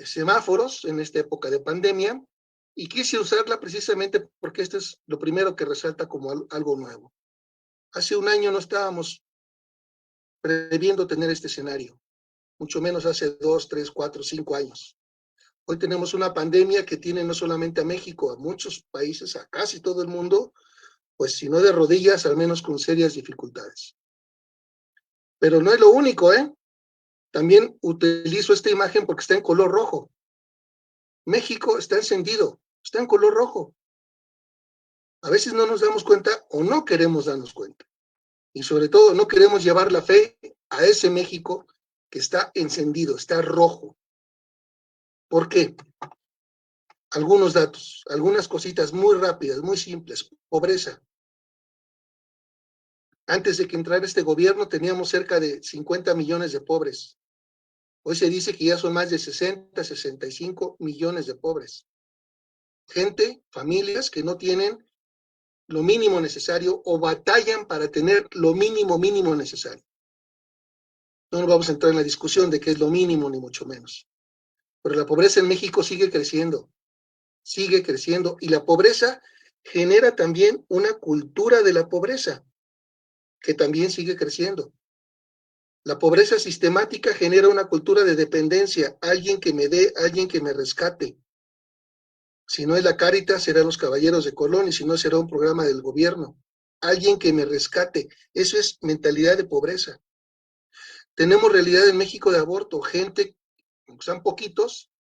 semáforos en esta época de pandemia, y quise usarla precisamente porque esto es lo primero que resalta como algo nuevo. Hace un año no estábamos previendo tener este escenario, mucho menos hace 2, 3, 4, 5 años. Hoy tenemos una pandemia que tiene no solamente a México, a muchos países, a casi todo el mundo, pues si no de rodillas, al menos con serias dificultades. Pero no es lo único, ¿eh? También utilizo esta imagen porque está en color rojo. México está encendido, está en color rojo. A veces no nos damos cuenta o no queremos darnos cuenta. Y sobre todo no queremos llevar la fe a ese México que está encendido, está rojo. ¿Por qué? Algunos datos, algunas cositas muy rápidas, muy simples. Pobreza. Antes de que entrara este gobierno teníamos cerca de 50 millones de pobres. Hoy se dice que ya son más de 60, 65 millones de pobres. Gente, familias que no tienen lo mínimo necesario o batallan para tener lo mínimo necesario. No nos vamos a entrar en la discusión de qué es lo mínimo, ni mucho menos. Pero la pobreza en México sigue creciendo, y la pobreza genera también una cultura de la pobreza, que también sigue creciendo. La pobreza sistemática genera una cultura de dependencia, alguien que me dé, alguien que me rescate. Si no es la Cáritas, serán los Caballeros de Colón, y si no, será un programa del gobierno. Alguien que me rescate. Eso es mentalidad de pobreza. Tenemos realidad en México de aborto, gente, son poquitos,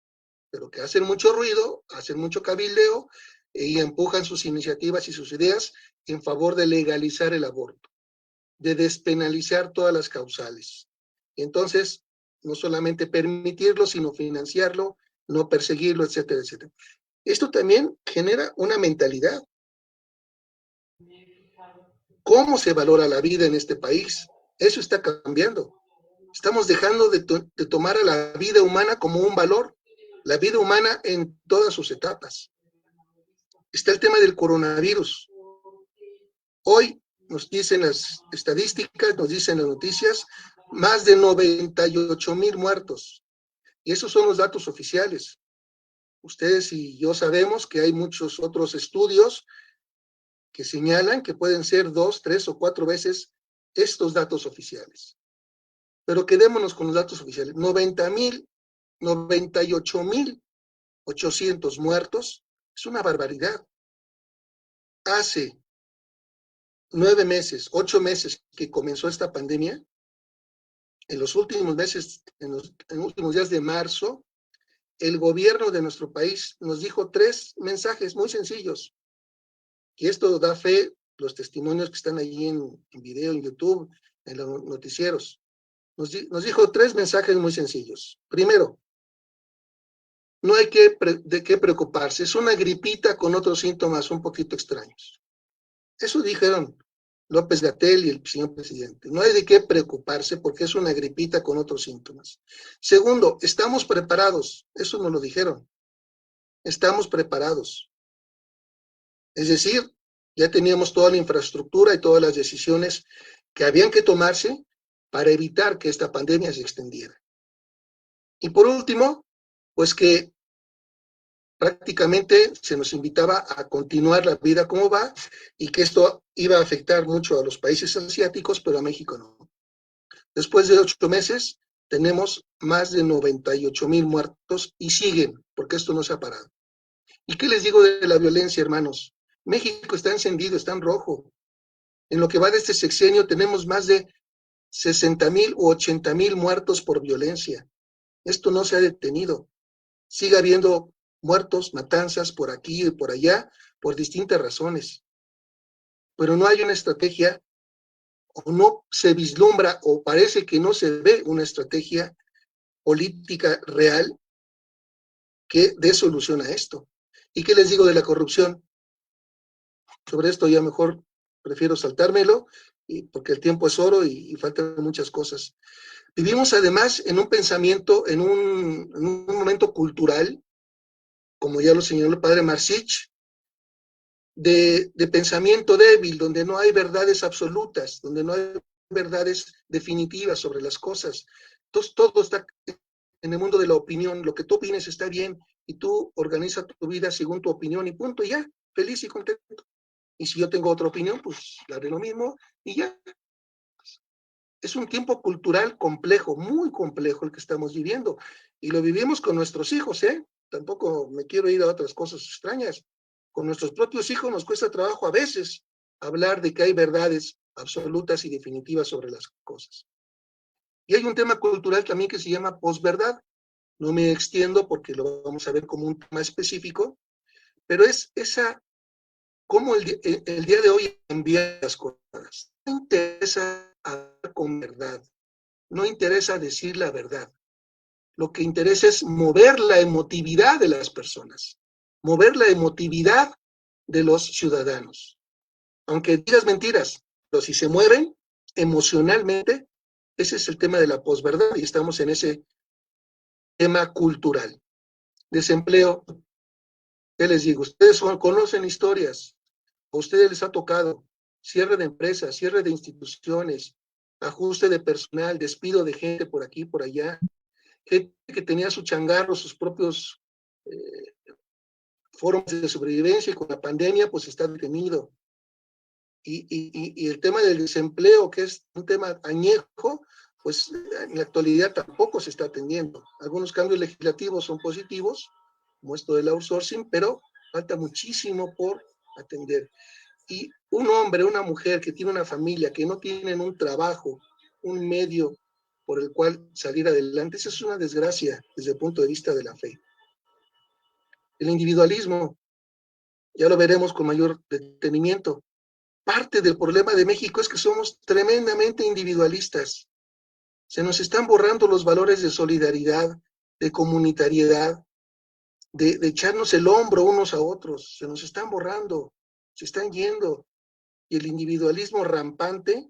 pero que hacen mucho ruido, hacen mucho cabildeo, y empujan sus iniciativas y sus ideas en favor de legalizar el aborto, de despenalizar todas las causales. Y entonces, no solamente permitirlo, sino financiarlo, no perseguirlo, etcétera, etcétera. Esto también genera una mentalidad. ¿Cómo se valora la vida en este país? Eso está cambiando. Estamos dejando de tomar a la vida humana como un valor, la vida humana en todas sus etapas. Está el tema del coronavirus. Hoy nos dicen las estadísticas, nos dicen las noticias, más de 98,000 muertos. Y esos son los datos oficiales. Ustedes y yo sabemos que hay muchos otros estudios que señalan que pueden ser 2, 3 o 4 veces estos datos oficiales. Pero quedémonos con los datos oficiales. 98,800 muertos es una barbaridad. Hace 9 meses, 8 meses que comenzó esta pandemia, en los últimos meses, en los últimos días de marzo, el gobierno de nuestro país nos dijo 3 mensajes muy sencillos. Y esto da fe, los testimonios que están allí en video, en YouTube, en los noticieros. Nos dijo 3 mensajes muy sencillos. Primero, no hay de qué preocuparse. Es una gripita con otros síntomas un poquito extraños. Eso dijeron López-Gatell y el señor presidente. No hay de qué preocuparse porque es una gripita con otros síntomas. Segundo, estamos preparados. Eso nos lo dijeron. Estamos preparados. Es decir, ya teníamos toda la infraestructura y todas las decisiones que habían que tomarse para evitar que esta pandemia se extendiera. Y por último, pues que prácticamente se nos invitaba a continuar la vida como va y que esto iba a afectar mucho a los países asiáticos, pero a México no. Después de 8 meses, tenemos más de 98,000 muertos y siguen, porque esto no se ha parado. ¿Y qué les digo de la violencia, hermanos? México está encendido, está en rojo. En lo que va de este sexenio tenemos más de 60,000 u 80,000 muertos por violencia. Esto no se ha detenido. Sigue habiendo muertos, matanzas por aquí y por allá, por distintas razones. Pero no hay una estrategia, o no se vislumbra, o parece que no se ve una estrategia política real que dé solución a esto. ¿Y qué les digo de la corrupción? Sobre esto ya mejor prefiero saltármelo, porque el tiempo es oro y faltan muchas cosas. Vivimos además en un pensamiento, en un momento cultural, como ya lo señaló el padre Marcich, de pensamiento débil, donde no hay verdades absolutas, donde no hay verdades definitivas sobre las cosas. Entonces todo está en el mundo de la opinión. Lo que tú opines está bien y tú organiza tu vida según tu opinión y punto, y ya, feliz y contento. Y si yo tengo otra opinión, pues haré lo mismo y ya. Es un tiempo cultural complejo, muy complejo el que estamos viviendo. Y lo vivimos con nuestros hijos, ¿eh? Tampoco me quiero ir a otras cosas extrañas. Con nuestros propios hijos nos cuesta trabajo a veces hablar de que hay verdades absolutas y definitivas sobre las cosas. Y hay un tema cultural también que se llama posverdad. No me extiendo porque lo vamos a ver como un tema específico, pero es esa, cómo el día de hoy envía las cosas. No interesa hablar con verdad, no interesa decir la verdad. Lo que interesa es mover la emotividad de las personas, mover la emotividad de los ciudadanos. Aunque digas mentiras, pero si se mueven emocionalmente, ese es el tema de la posverdad y estamos en ese tema cultural. Desempleo, ¿qué les digo? Ustedes conocen historias, a ustedes les ha tocado cierre de empresas, cierre de instituciones, ajuste de personal, despido de gente por aquí, por allá, gente que tenía su changarro, sus propios formas de sobrevivencia, y con la pandemia pues está detenido. Y el tema del desempleo, que es un tema añejo, pues en la actualidad tampoco se está atendiendo. Algunos cambios legislativos son positivos, como esto del outsourcing, pero falta muchísimo por atender. Y un hombre, una mujer que tiene una familia, que no tienen un trabajo, un medio por el cual salir adelante, esa es una desgracia desde el punto de vista de la fe. El individualismo, ya lo veremos con mayor detenimiento. Parte del problema de México es que somos tremendamente individualistas. Se nos están borrando los valores de solidaridad, de comunitariedad, de echarnos el hombro unos a otros. Se nos están borrando, se están yendo. Y el individualismo rampante,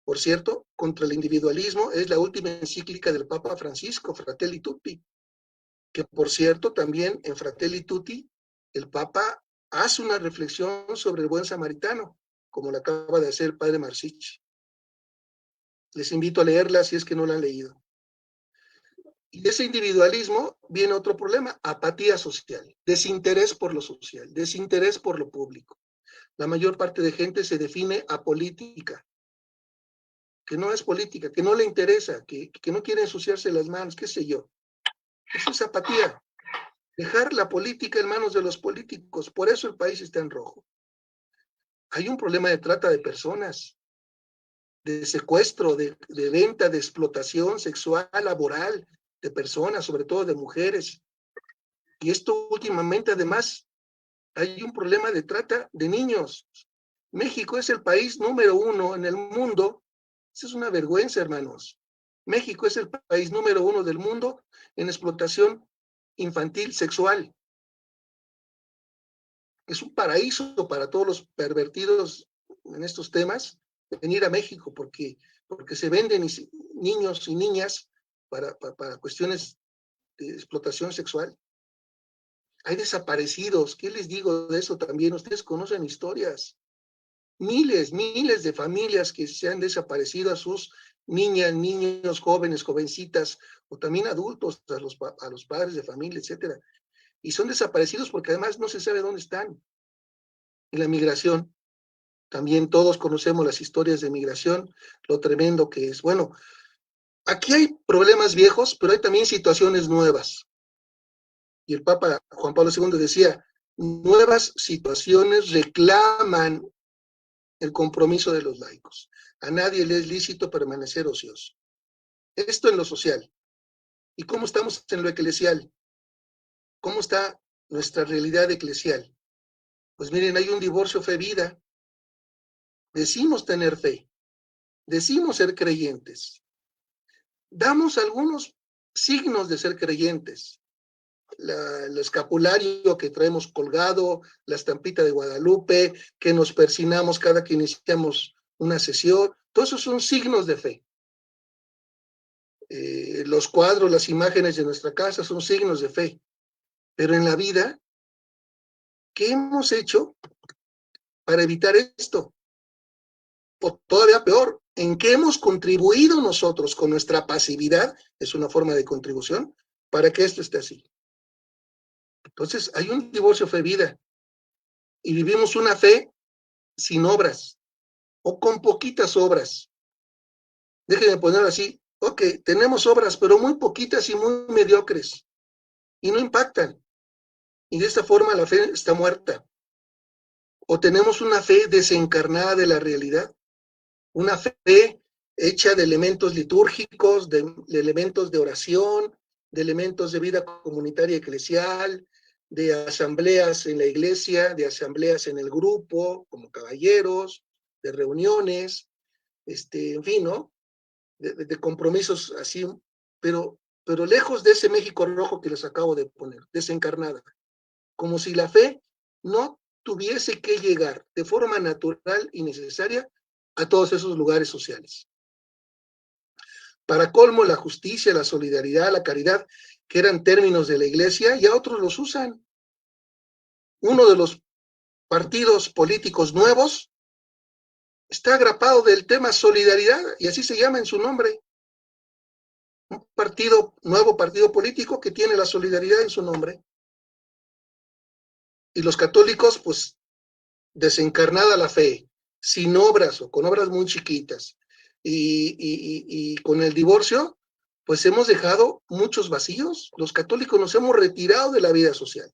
por cierto, contra el individualismo, es la última encíclica del Papa Francisco, Fratelli Tutti, que por cierto también en Fratelli Tutti el Papa hace una reflexión sobre el buen samaritano, como la acaba de hacer el padre Marcich. Les invito a leerla si es que no la han leído. Y de ese individualismo viene otro problema, apatía social, desinterés por lo social, desinterés por lo público. La mayor parte de gente se define apolítica, que no es política, que no le interesa, que no quiere ensuciarse las manos, qué sé yo. Eso es apatía. Dejar la política en manos de los políticos, por eso el país está en rojo. Hay un problema de trata de personas, de secuestro, de venta, de explotación sexual, laboral, de personas, sobre todo de mujeres. Y esto últimamente, además, hay un problema de trata de niños. México es el país número 1 en el mundo. Eso es una vergüenza, hermanos. México es el país número 1 del mundo en explotación infantil sexual. Es un paraíso para todos los pervertidos en estos temas venir a México, porque se venden niños y niñas para cuestiones de explotación sexual. Hay desaparecidos. ¿Qué les digo de eso también? Ustedes conocen historias. Miles de familias que se han desaparecido a sus niñas, niños, jóvenes, jovencitas, o también adultos, a los padres de familia, etcétera. Y son desaparecidos porque además no se sabe dónde están. Y la migración, también todos conocemos las historias de migración, lo tremendo que es. Bueno, aquí hay problemas viejos, pero hay también situaciones nuevas. Y el Papa Juan Pablo II decía, nuevas situaciones reclaman el compromiso de los laicos. A nadie le es lícito permanecer ocioso. Esto en lo social. ¿Y cómo estamos en lo eclesial? ¿Cómo está nuestra realidad eclesial? Pues miren, hay un divorcio fe-vida. Decimos tener fe. Decimos ser creyentes. Damos algunos signos de ser creyentes. El escapulario que traemos colgado, la estampita de Guadalupe, que nos persinamos cada que iniciamos una sesión, todos esos son signos de fe. Los cuadros, las imágenes de nuestra casa son signos de fe. Pero en la vida, ¿qué hemos hecho para evitar esto? O todavía peor, ¿en qué hemos contribuido nosotros con nuestra pasividad? Es una forma de contribución para que esto esté así. Entonces, hay un divorcio fe-vida y vivimos una fe sin obras o con poquitas obras. Déjenme ponerlo así. Ok, tenemos obras, pero muy poquitas y muy mediocres y no impactan. Y de esta forma la fe está muerta. O tenemos una fe desencarnada de la realidad, una fe hecha de elementos litúrgicos, de elementos de oración, de elementos de vida comunitaria eclesial, de asambleas en la iglesia, de asambleas en el grupo, como caballeros, de reuniones, en fin, ¿no? De compromisos así, pero lejos de ese México rojo que les acabo de poner, desencarnada, como si la fe no tuviese que llegar de forma natural y necesaria a todos esos lugares sociales. Para colmo, la justicia, la solidaridad, la caridad, que eran términos de la iglesia, y a otros los usan. Uno de los partidos políticos nuevos está agrapado del tema solidaridad, y así se llama en su nombre. Un nuevo partido político que tiene la solidaridad en su nombre. Y los católicos, pues, desencarnada la fe, sin obras o con obras muy chiquitas, y con el divorcio, pues hemos dejado muchos vacíos. Los católicos nos hemos retirado de la vida social.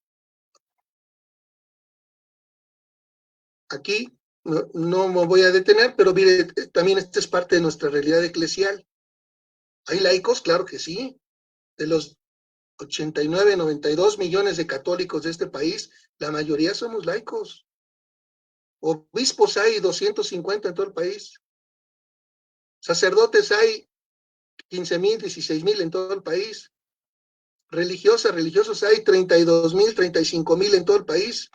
Aquí no me voy a detener, pero mire, también esta es parte de nuestra realidad eclesial. ¿Hay laicos? Claro que sí. De los 89, 92 millones de católicos de este país, la mayoría somos laicos. Obispos hay 250 en todo el país. Sacerdotes hay 15,000, 16,000 en todo el país. Religiosos hay 32,000, 35,000 en todo el país.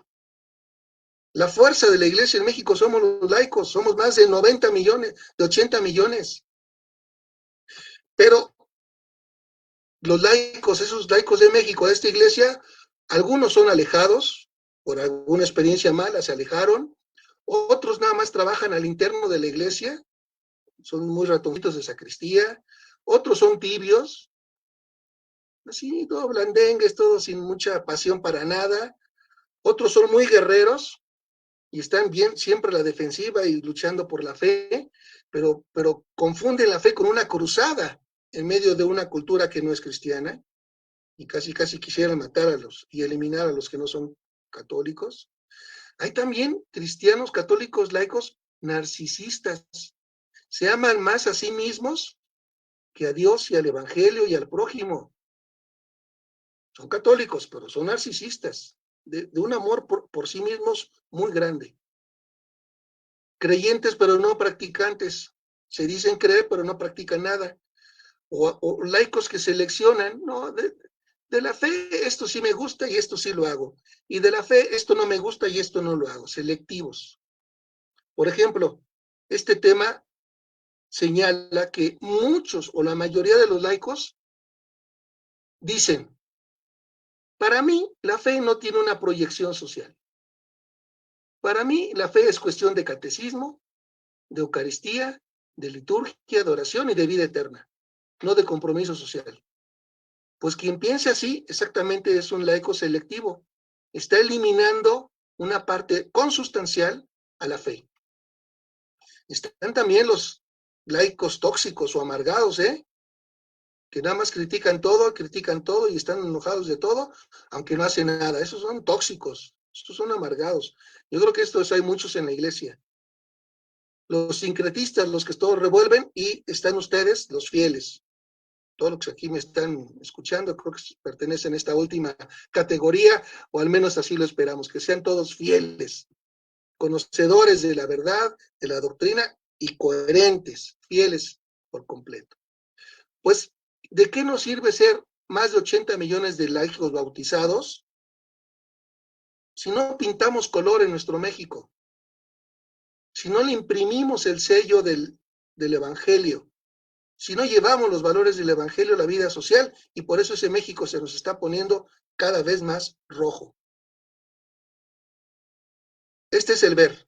La fuerza de la iglesia en México somos los laicos, somos más de 90 millones, de 80 millones. Pero los laicos, esos laicos de México, de esta iglesia, algunos son alejados, por alguna experiencia mala se alejaron, otros nada más trabajan al interno de la iglesia, son muy ratoncitos de sacristía, otros son tibios, así, todo blandengues, todo sin mucha pasión para nada, otros son muy guerreros, y están bien siempre a la defensiva y luchando por la fe, pero confunden la fe con una cruzada en medio de una cultura que no es cristiana, y casi quisieran matar y eliminar a los que no son católicos. Hay también cristianos católicos laicos narcisistas, se aman más a sí mismos que a Dios y al Evangelio y al prójimo. Son católicos, pero son narcisistas, de un amor por sí mismos muy grande. Creyentes, pero no practicantes. Se dicen creer, pero no practican nada. O laicos que seleccionan, no, de la fe esto sí me gusta y esto sí lo hago. Y de la fe esto no me gusta y esto no lo hago. Selectivos. Por ejemplo, este tema señala que muchos o la mayoría de los laicos dicen, para mí la fe no tiene una proyección social. Para mí la fe es cuestión de catecismo, de Eucaristía, de liturgia, de oración y de vida eterna, no de compromiso social. Pues quien piense así, exactamente es un laico selectivo. Está eliminando una parte consustancial a la fe. Están también los laicos tóxicos o amargados, que nada más critican todo y están enojados de todo, aunque no hacen nada. Esos son tóxicos, estos son amargados. Yo creo que estos hay muchos en la iglesia. Los sincretistas, los que todos revuelven, y están ustedes, los fieles. Todos los que aquí me están escuchando, creo que pertenecen a esta última categoría, o al menos así lo esperamos, que sean todos fieles, conocedores de la verdad, de la doctrina, y coherentes, fieles por completo. Pues, ¿de qué nos sirve ser más de 80 millones de laicos bautizados si no pintamos color en nuestro México? Si no le imprimimos el sello del Evangelio, si no llevamos los valores del Evangelio a la vida social, y por eso ese México se nos está poniendo cada vez más rojo. Este es el ver.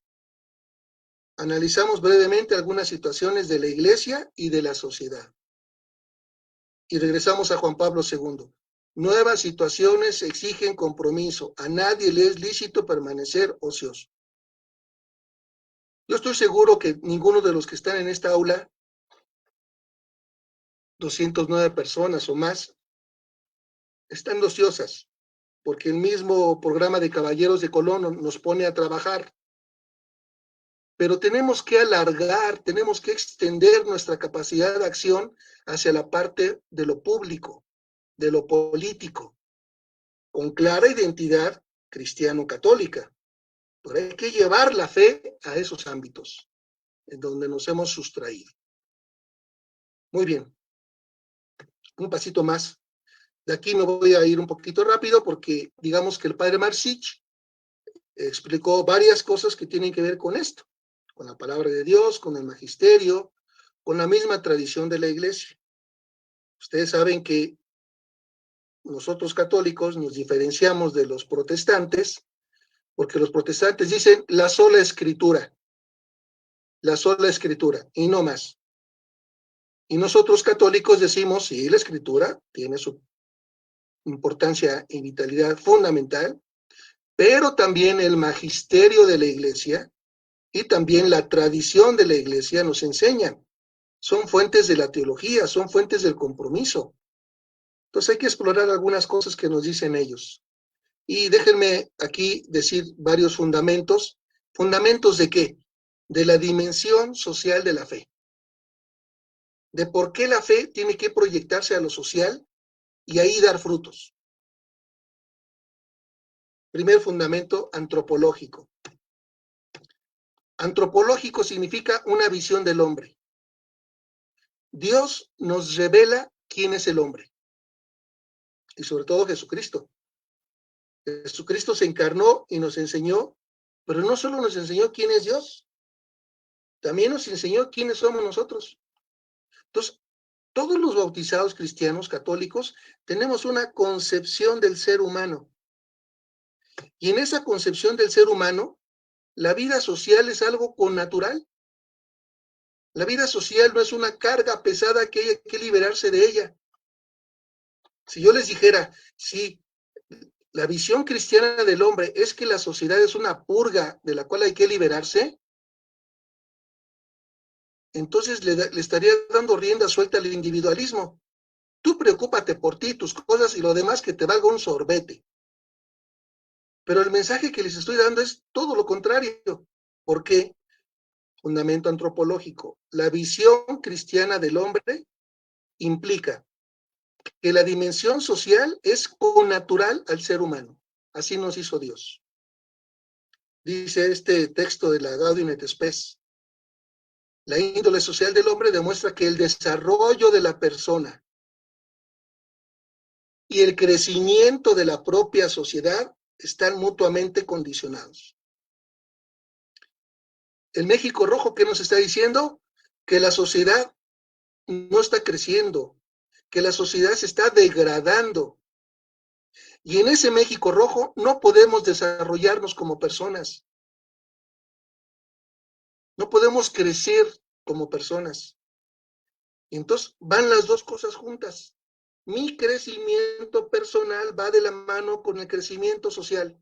Analizamos brevemente algunas situaciones de la iglesia y de la sociedad. Y regresamos a Juan Pablo II. Nuevas situaciones exigen compromiso. A nadie le es lícito permanecer ocioso. Yo estoy seguro que ninguno de los que están en esta aula, 209 personas o más, están ociosas, porque el mismo programa de Caballeros de Colón nos pone a trabajar. Pero tenemos que alargar, tenemos que extender nuestra capacidad de acción hacia la parte de lo público, de lo político, con clara identidad cristiano-católica. Pero hay que llevar la fe a esos ámbitos en donde nos hemos sustraído. Muy bien. Un pasito más. De aquí me voy a ir un poquito rápido porque digamos que el padre Marcich explicó varias cosas que tienen que ver con esto, con la palabra de Dios, con el magisterio, con la misma tradición de la iglesia. Ustedes saben que nosotros católicos nos diferenciamos de los protestantes, porque los protestantes dicen la sola escritura, y no más. Y nosotros católicos decimos, sí, la escritura tiene su importancia y vitalidad fundamental, pero también el magisterio de la iglesia y también la tradición de la iglesia nos enseñan. Son fuentes de la teología, son fuentes del compromiso. Entonces hay que explorar algunas cosas que nos dicen ellos. Y déjenme aquí decir varios fundamentos. ¿Fundamentos de qué? De la dimensión social de la fe. De por qué la fe tiene que proyectarse a lo social y ahí dar frutos. Primer fundamento, antropológico. Antropológico significa una visión del hombre. Dios nos revela quién es el hombre. Y sobre todo Jesucristo. Jesucristo se encarnó y nos enseñó, pero no solo nos enseñó quién es Dios, también nos enseñó quiénes somos nosotros. Entonces, todos los bautizados cristianos católicos tenemos una concepción del ser humano. Y en esa concepción del ser humano, la vida social es algo connatural. La vida social no es una carga pesada que hay que liberarse de ella. Si yo les dijera, sí, la visión cristiana del hombre es que la sociedad es una purga de la cual hay que liberarse, entonces le estaría dando rienda suelta al individualismo. Tú preocúpate por ti, tus cosas y lo demás que te valga un sorbete. Pero el mensaje que les estoy dando es todo lo contrario. ¿Por qué? Fundamento antropológico. La visión cristiana del hombre implica que la dimensión social es connatural al ser humano. Así nos hizo Dios. Dice este texto de la Gaudium et Spes. La índole social del hombre demuestra que el desarrollo de la persona y el crecimiento de la propia sociedad están mutuamente condicionados. El México Rojo, ¿qué nos está diciendo? Que la sociedad no está creciendo, que la sociedad se está degradando. Y en ese México Rojo no podemos desarrollarnos como personas. No podemos crecer como personas. Y entonces van las dos cosas juntas. Mi crecimiento personal va de la mano con el crecimiento social.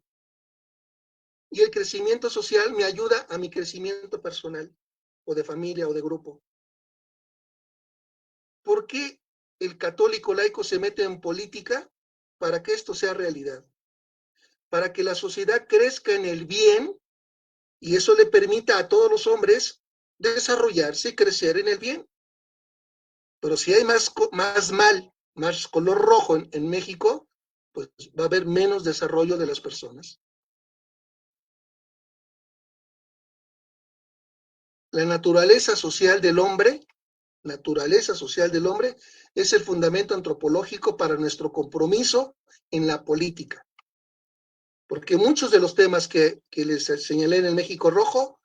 Y el crecimiento social me ayuda a mi crecimiento personal, o de familia, o de grupo. ¿Por qué el católico laico se mete en política? Para que esto sea realidad. Para que la sociedad crezca en el bien, y eso le permita a todos los hombres desarrollarse y crecer en el bien. Pero si hay más mal, más color rojo en México, pues va a haber menos desarrollo de las personas. La naturaleza social del hombre es el fundamento antropológico para nuestro compromiso en la política. Porque muchos de los temas que les señalé en el México Rojo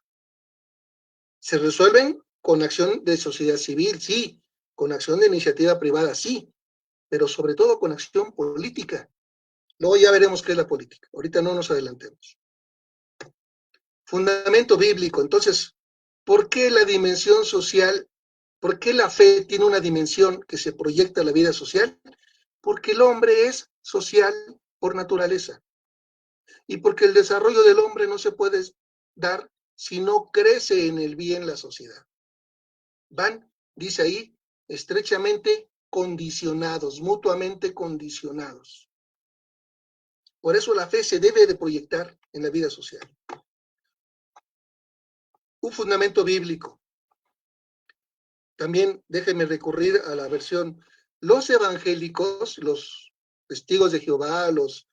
se resuelven con acción de sociedad civil, sí, con acción de iniciativa privada, sí, pero sobre todo con acción política. Luego ya veremos qué es la política. Ahorita no nos adelantemos. Fundamento bíblico. Entonces, ¿por qué la dimensión social? ¿Por qué la fe tiene una dimensión que se proyecta a la vida social? Porque el hombre es social por naturaleza. Y porque el desarrollo del hombre no se puede dar si no crece en el bien la sociedad. Van, dice ahí, estrechamente condicionados, mutuamente condicionados. Por eso la fe se debe de proyectar en la vida social. Un fundamento bíblico. También déjenme recurrir a la versión. Los evangélicos, los testigos de Jehová, los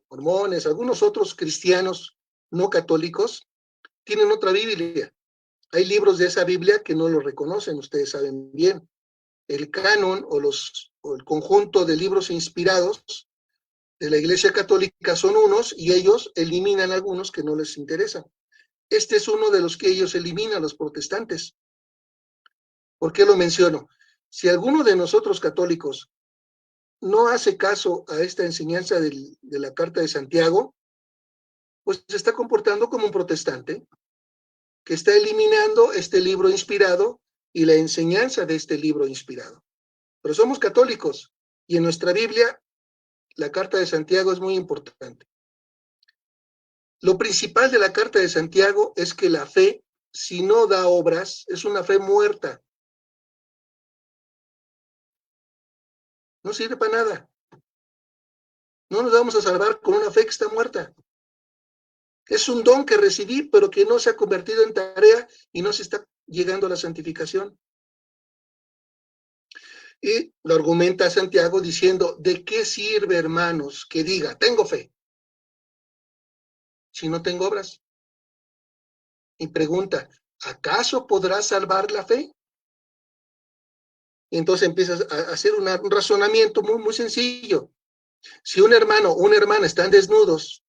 mormones, algunos otros cristianos no católicos, tienen otra Biblia. Hay libros de esa Biblia que no lo reconocen, ustedes saben bien. El canon o el conjunto de libros inspirados de la Iglesia Católica son unos y ellos eliminan algunos que no les interesan. Este es uno de los que ellos eliminan, los protestantes. ¿Por qué lo menciono? Si alguno de nosotros católicos no hace caso a esta enseñanza de la carta de Santiago, pues se está comportando como un protestante que está eliminando este libro inspirado y la enseñanza de este libro inspirado. Pero somos católicos y en nuestra Biblia la carta de Santiago es muy importante. Lo principal de la carta de Santiago es que la fe, si no da obras, es una fe muerta. No sirve para nada. No nos vamos a salvar con una fe que está muerta. Es un don que recibí, pero que no se ha convertido en tarea y no se está llegando a la santificación. Y lo argumenta Santiago diciendo, ¿de qué sirve, hermanos, que diga, tengo fe, si no tengo obras? Y pregunta, ¿acaso podrá salvar la fe? Y entonces empiezas a hacer un razonamiento muy, muy sencillo. Si un hermano o una hermana están desnudos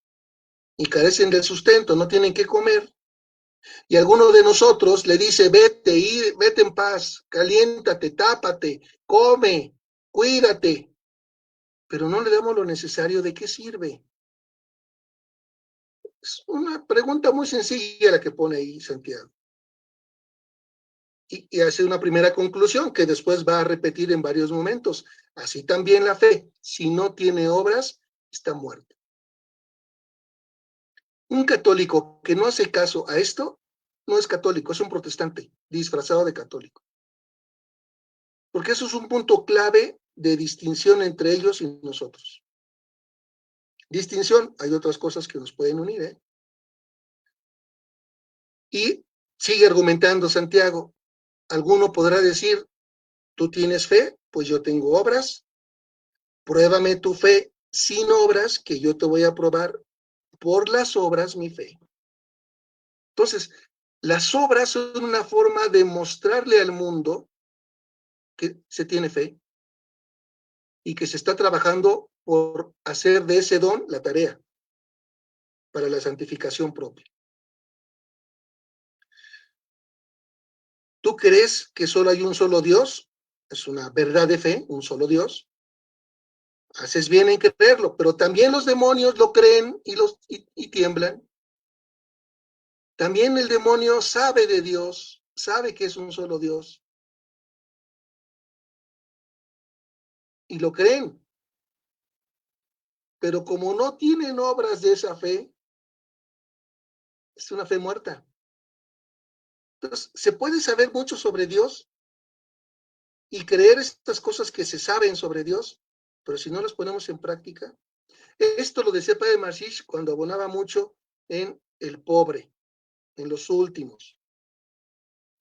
y carecen del sustento, no tienen que comer, y alguno de nosotros le dice, vete en paz, caliéntate, tápate, come, cuídate, pero no le damos lo necesario, ¿de qué sirve? Es una pregunta muy sencilla la que pone ahí Santiago. Y hace una primera conclusión que después va a repetir en varios momentos. Así también la fe, si no tiene obras, está muerta. Un católico que no hace caso a esto, no es católico, es un protestante disfrazado de católico. Porque eso es un punto clave de distinción entre ellos y nosotros. Distinción, hay otras cosas que nos pueden unir, ¿eh? Y sigue argumentando Santiago. Alguno podrá decir, tú tienes fe, pues yo tengo obras. Pruébame tu fe sin obras, que yo te voy a probar por las obras mi fe. Entonces, las obras son una forma de mostrarle al mundo que se tiene fe y que se está trabajando por hacer de ese don la tarea para la santificación propia. ¿Tú crees que solo hay un solo Dios? Es una verdad de fe, un solo Dios. Haces bien en creerlo, pero también los demonios lo creen y tiemblan. También el demonio sabe de Dios, sabe que es un solo Dios. Y lo creen. Pero como no tienen obras de esa fe, es una fe muerta. Entonces, se puede saber mucho sobre Dios y creer estas cosas que se saben sobre Dios, pero si no las ponemos en práctica. Esto lo decía Padre Marchich cuando abonaba mucho en el pobre, en los últimos.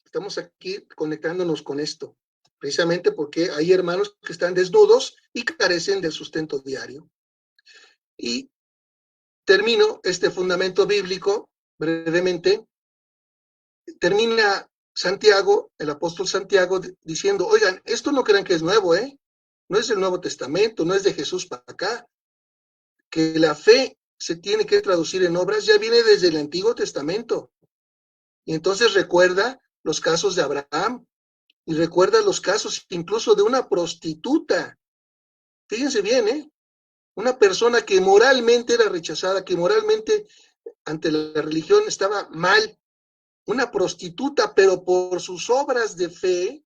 Estamos aquí conectándonos con esto, precisamente porque hay hermanos que están desnudos y carecen del sustento diario. Y termino este fundamento bíblico brevemente. Termina Santiago, el apóstol Santiago, diciendo, oigan, esto no crean que es nuevo, no es del Nuevo Testamento, no es de Jesús para acá, que la fe se tiene que traducir en obras, ya viene desde el Antiguo Testamento. Y entonces recuerda los casos de Abraham, y recuerda los casos incluso de una prostituta. Fíjense bien, una persona que moralmente era rechazada, que moralmente ante la religión estaba mal, una prostituta, pero por sus obras de fe,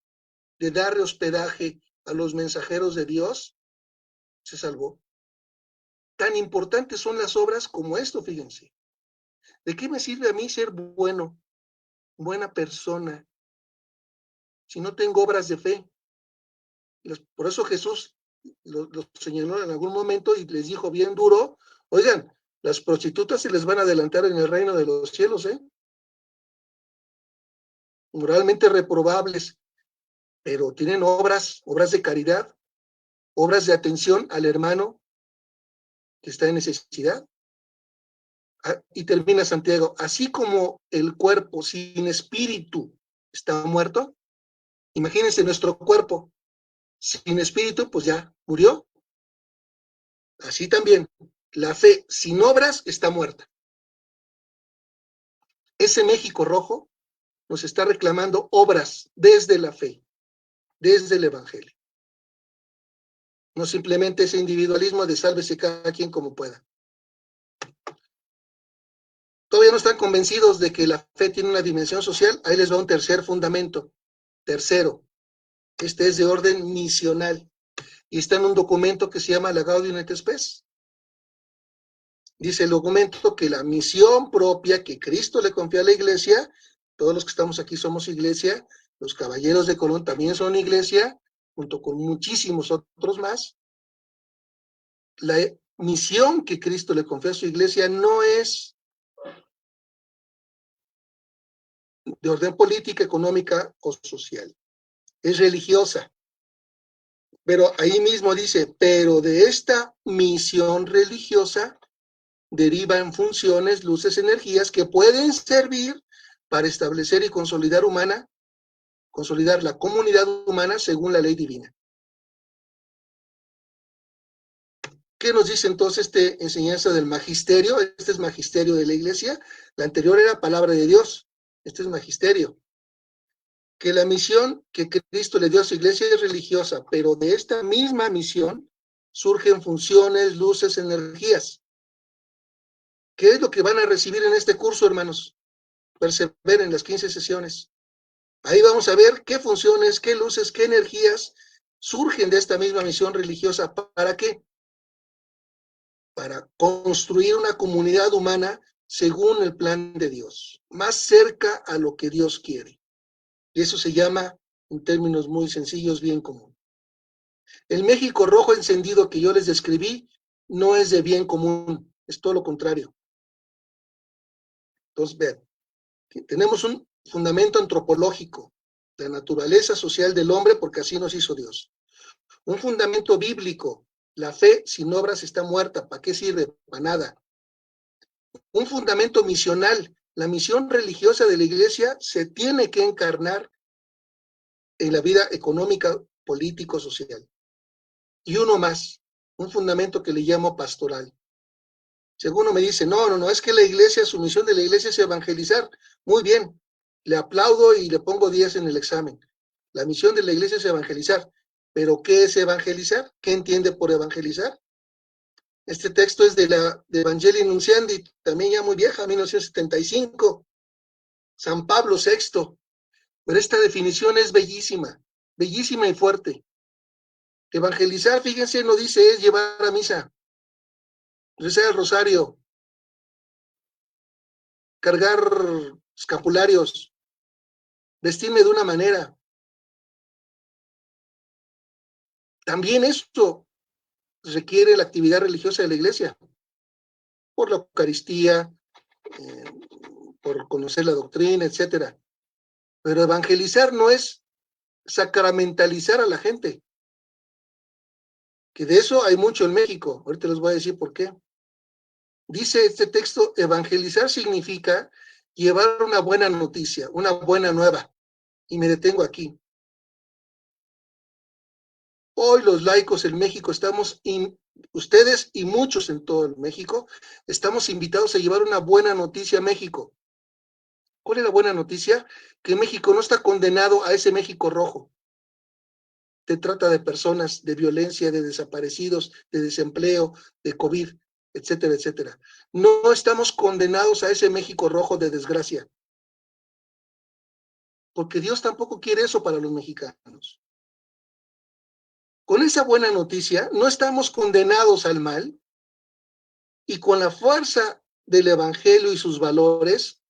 de darle hospedaje a los mensajeros de Dios, se salvó. Tan importantes son las obras como esto, fíjense. ¿De qué me sirve a mí ser bueno, buena persona, si no tengo obras de fe? Por eso Jesús lo señaló en algún momento y les dijo bien duro, oigan, las prostitutas se les van a adelantar en el reino de los cielos, moralmente reprobables, pero tienen obras de caridad, obras de atención al hermano que está en necesidad. Y termina Santiago, así como el cuerpo sin espíritu está muerto, imagínense nuestro cuerpo sin espíritu, pues ya murió. Así también, la fe sin obras está muerta. Ese México rojo nos está reclamando obras desde la fe, desde el Evangelio. no simplemente ese individualismo de sálvese cada quien como pueda. Todavía no están convencidos de que la fe tiene una dimensión social. Ahí les va un tercer fundamento. Tercero, este es de orden misional y está en un documento que se llama la Gaudium et Spes. Dice el documento que la misión propia que Cristo le confió a la iglesia, todos los que estamos aquí somos iglesia, los caballeros de Colón también son iglesia, junto con muchísimos otros más. La misión que Cristo le confió a su iglesia no es de orden política, económica o social, es religiosa. Pero ahí mismo dice, pero de esta misión religiosa derivan funciones, luces, energías que pueden servir para establecer y consolidar la comunidad humana según la ley divina. ¿Qué nos dice entonces esta enseñanza del magisterio? Este es magisterio de la iglesia. La anterior era palabra de Dios. Este es magisterio. Que la misión que Cristo le dio a su iglesia es religiosa, pero de esta misma misión surgen funciones, luces, energías. ¿Qué es lo que van a recibir en este curso, hermanos? Perseveren las 15 sesiones. Ahí vamos a ver qué funciones, qué luces, qué energías surgen de esta misma misión religiosa. ¿Para qué? Para construir una comunidad humana según el plan de Dios, más cerca a lo que Dios quiere. Y eso se llama, en términos muy sencillos, bien común. El México rojo encendido que yo les describí no es de bien común, es todo lo contrario. Entonces, vean, tenemos un fundamento antropológico, la naturaleza social del hombre, porque así nos hizo Dios. Un fundamento bíblico, la fe sin obras está muerta, ¿para qué sirve? Para nada. Un fundamento misional, la misión religiosa de la iglesia se tiene que encarnar en la vida económica, político, social. Y uno más, un fundamento que le llamo pastoral. Si alguno me dice, no, es que la iglesia, su misión de la iglesia es evangelizar. Muy bien, le aplaudo y le pongo 10 en el examen. La misión de la iglesia es evangelizar. ¿Pero qué es evangelizar? ¿Qué entiende por evangelizar? Este texto es de Evangelii Nunciandi, también ya muy vieja, 1975. San Pablo VI. Pero esta definición es bellísima, bellísima y fuerte. Evangelizar, fíjense, no dice es llevar a misa, rezar el rosario, cargar escapularios, vestirme de una manera. También esto requiere la actividad religiosa de la iglesia, por la Eucaristía, por conocer la doctrina, etcétera. Pero evangelizar no es sacramentalizar a la gente, que de eso hay mucho en México. Ahorita les voy a decir por qué. Dice este texto, evangelizar significa llevar una buena noticia, una buena nueva. Y me detengo aquí. Hoy los laicos en México ustedes y muchos en todo el México, estamos invitados a llevar una buena noticia a México. ¿Cuál es la buena noticia? Que México no está condenado a ese México rojo. De trata de personas, de violencia, de desaparecidos, de desempleo, de COVID, etcétera, etcétera. No estamos condenados a ese México rojo de desgracia. Porque Dios tampoco quiere eso para los mexicanos. Con esa buena noticia, no estamos condenados al mal y con la fuerza del Evangelio y sus valores,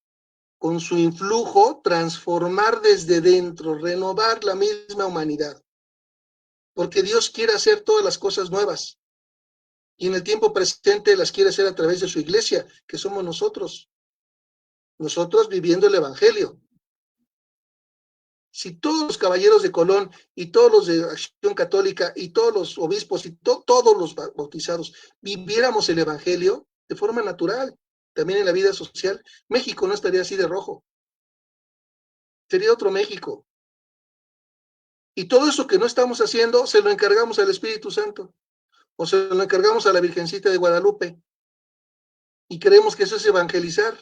con su influjo, transformar desde dentro, renovar la misma humanidad. Porque Dios quiere hacer todas las cosas nuevas y en el tiempo presente las quiere hacer a través de su iglesia, que somos nosotros viviendo el Evangelio. Si todos los caballeros de Colón y todos los de Acción Católica y todos los obispos y todos los bautizados viviéramos el Evangelio de forma natural, también en la vida social, México no estaría así de rojo. Sería otro México. Y todo eso que no estamos haciendo se lo encargamos al Espíritu Santo o se lo encargamos a la Virgencita de Guadalupe y creemos que eso es evangelizar.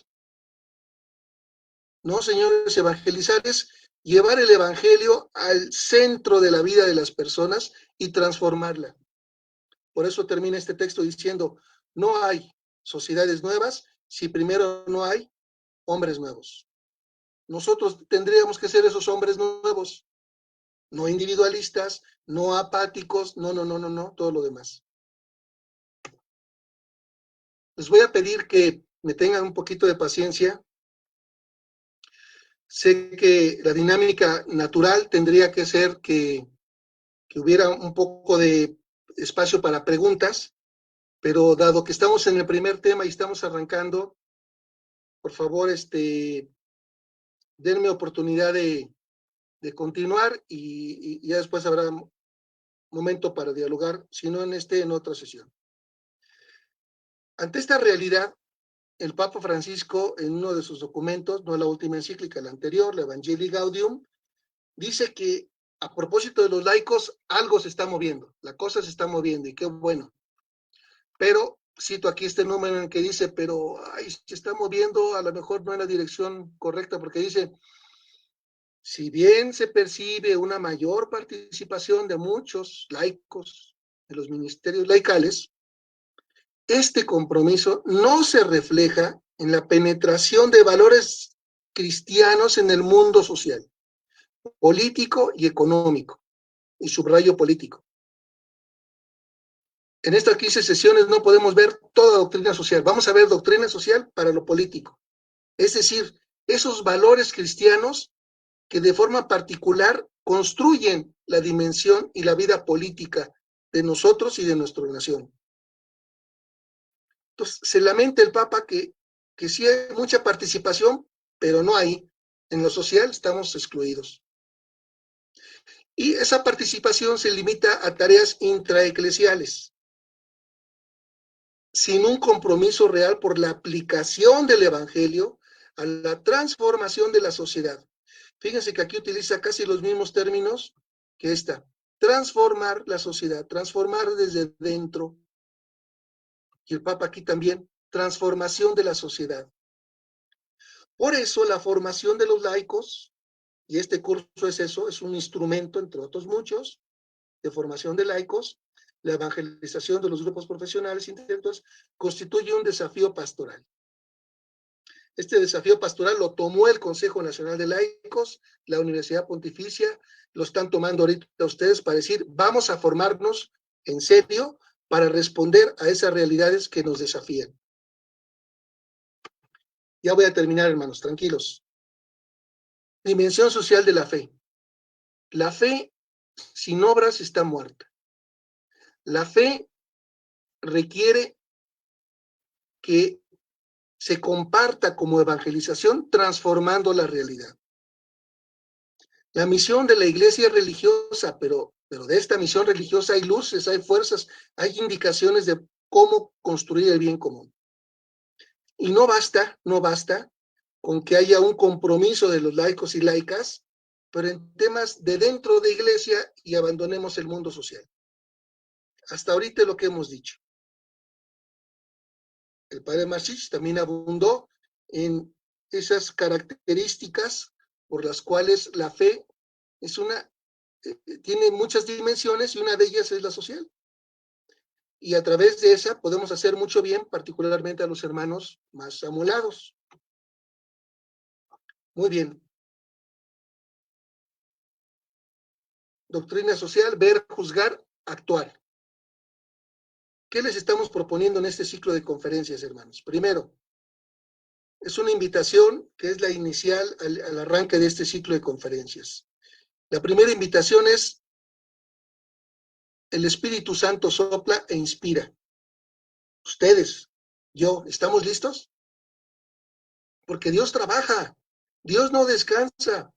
No, señores, evangelizar es llevar el Evangelio al centro de la vida de las personas y transformarla. Por eso termina este texto diciendo, no hay sociedades nuevas si primero no hay hombres nuevos. Nosotros tendríamos que ser esos hombres nuevos, no individualistas, no apáticos, no, todo lo demás. Les voy a pedir que me tengan un poquito de paciencia. Sé que la dinámica natural tendría que ser que hubiera un poco de espacio para preguntas, pero dado que estamos en el primer tema y estamos arrancando, por favor, denme oportunidad de continuar y ya después habrá momento para dialogar, si no en otra sesión. Ante esta realidad, el Papa Francisco, en uno de sus documentos, no la última encíclica, la anterior, la Evangelii Gaudium, dice que a propósito de los laicos, algo se está moviendo, la cosa se está moviendo, y qué bueno. Pero, cito aquí este número en el que dice, pero se está moviendo, a lo mejor no en la dirección correcta, porque dice, si bien se percibe una mayor participación de muchos laicos en los ministerios laicales, este compromiso no se refleja en la penetración de valores cristianos en el mundo social, político y económico, y subrayo político. En estas 15 sesiones no podemos ver toda doctrina social, vamos a ver doctrina social para lo político, es decir, esos valores cristianos que de forma particular construyen la dimensión y la vida política de nosotros y de nuestra nación. Entonces, se lamenta el Papa que sí hay mucha participación, pero no hay. En lo social estamos excluidos. Y esa participación se limita a tareas intraeclesiales, sin un compromiso real por la aplicación del Evangelio a la transformación de la sociedad. Fíjense que aquí utiliza casi los mismos términos que esta. Transformar la sociedad, transformar desde dentro. Y el Papa aquí también, transformación de la sociedad. Por eso la formación de los laicos, y este curso es eso, es un instrumento, entre otros muchos, de formación de laicos, la evangelización de los grupos profesionales e intelectuales, constituye un desafío pastoral. Este desafío pastoral lo tomó el Consejo Nacional de Laicos, la Universidad Pontificia, lo están tomando ahorita ustedes para decir, vamos a formarnos en serio para responder a esas realidades que nos desafían. Ya voy a terminar, hermanos, tranquilos. Dimensión social de la fe. La fe sin obras está muerta. La fe requiere que se comparta como evangelización, transformando la realidad. La misión de la iglesia es religiosa, pero de esta misión religiosa hay luces, hay fuerzas, hay indicaciones de cómo construir el bien común. Y no basta con que haya un compromiso de los laicos y laicas, pero en temas de dentro de iglesia y abandonemos el mundo social. Hasta ahorita lo que hemos dicho. El padre Marchich también abundó en esas características por las cuales la fe es tiene muchas dimensiones y una de ellas es la social. Y a través de esa podemos hacer mucho bien, particularmente a los hermanos más amolados. Muy bien. Doctrina social, ver, juzgar, actuar. ¿Qué les estamos proponiendo en este ciclo de conferencias, hermanos? Primero, es una invitación que es la inicial al arranque de este ciclo de conferencias. La primera invitación es: el Espíritu Santo sopla e inspira. Ustedes, yo, ¿estamos listos? Porque Dios trabaja, Dios no descansa,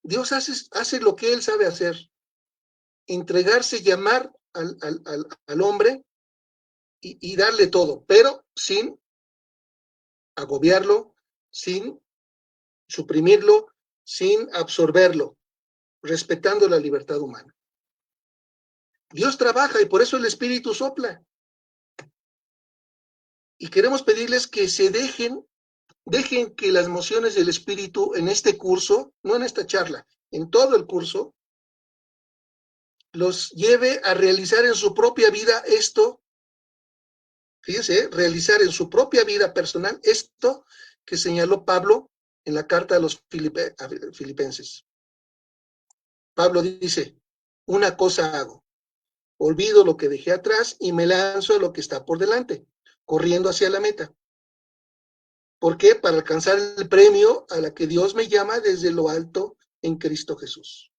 Dios hace lo que Él sabe hacer. Entregarse, llamar al hombre y darle todo, pero sin agobiarlo, sin suprimirlo, sin absorberlo, respetando la libertad humana. Dios trabaja y por eso el Espíritu sopla. Y queremos pedirles que se dejen que las mociones del Espíritu en este curso, no en esta charla, en todo el curso, los lleve a realizar en su propia vida esto, fíjense, realizar en su propia vida personal esto que señaló Pablo en la carta a los filipenses. Pablo dice, una cosa hago, olvido lo que dejé atrás y me lanzo a lo que está por delante, corriendo hacia la meta. ¿Por qué? Para alcanzar el premio a la que Dios me llama desde lo alto en Cristo Jesús.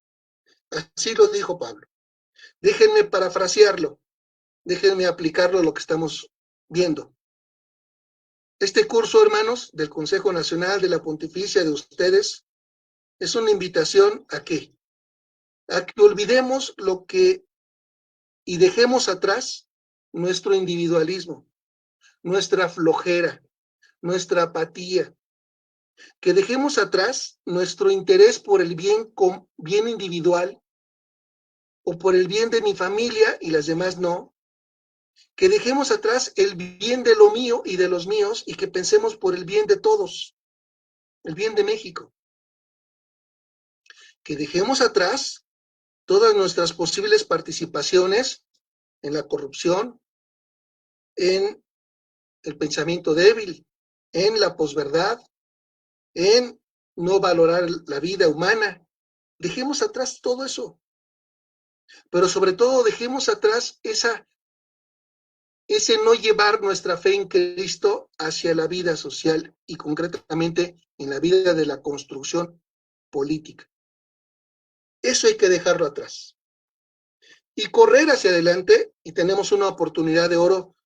Así lo dijo Pablo. Déjenme parafrasearlo, déjenme aplicarlo a lo que estamos viendo. Este curso, hermanos, del Consejo Nacional de la Pontificia de ustedes, es una invitación ¿a qué? A que olvidemos lo que y dejemos atrás nuestro individualismo, nuestra flojera, nuestra apatía, que dejemos atrás nuestro interés por el bien individual o por el bien de mi familia y las demás no, que dejemos atrás el bien de lo mío y de los míos y que pensemos por el bien de todos, el bien de México. Que dejemos atrás todas nuestras posibles participaciones en la corrupción, en el pensamiento débil, en la posverdad, en no valorar la vida humana. Dejemos atrás todo eso. Pero sobre todo dejemos atrás ese no llevar nuestra fe en Cristo hacia la vida social y concretamente en la vida de la construcción política. Eso hay que dejarlo atrás. Y correr hacia adelante, y tenemos una oportunidad de oro,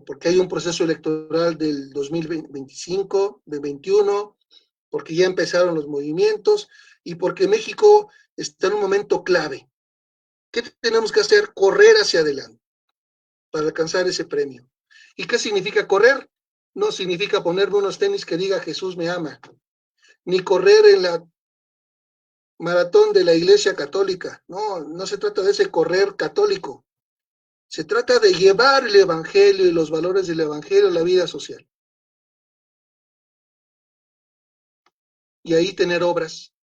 porque hay un proceso electoral del 2025, del 21, porque ya empezaron los movimientos, y porque México está en un momento clave. ¿Qué tenemos que hacer? Correr hacia adelante para alcanzar ese premio. ¿Y qué significa correr? No significa ponerme unos tenis que diga Jesús me ama, ni correr en la maratón de la Iglesia Católica. No, no se trata de ese correr católico. Se trata de llevar el Evangelio y los valores del Evangelio a la vida social. Y ahí tener obras.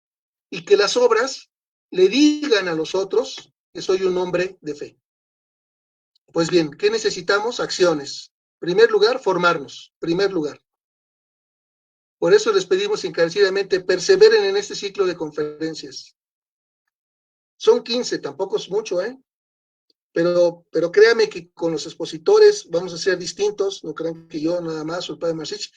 Y que las obras le digan a los otros que soy un hombre de fe. Pues bien, ¿qué necesitamos? Acciones. Primer lugar, formarnos. Primer lugar. Por eso les pedimos encarecidamente, perseveren en este ciclo de conferencias. Son 15, tampoco es mucho, Pero créanme que con los expositores vamos a ser distintos, no crean que yo nada más o el padre Marcich,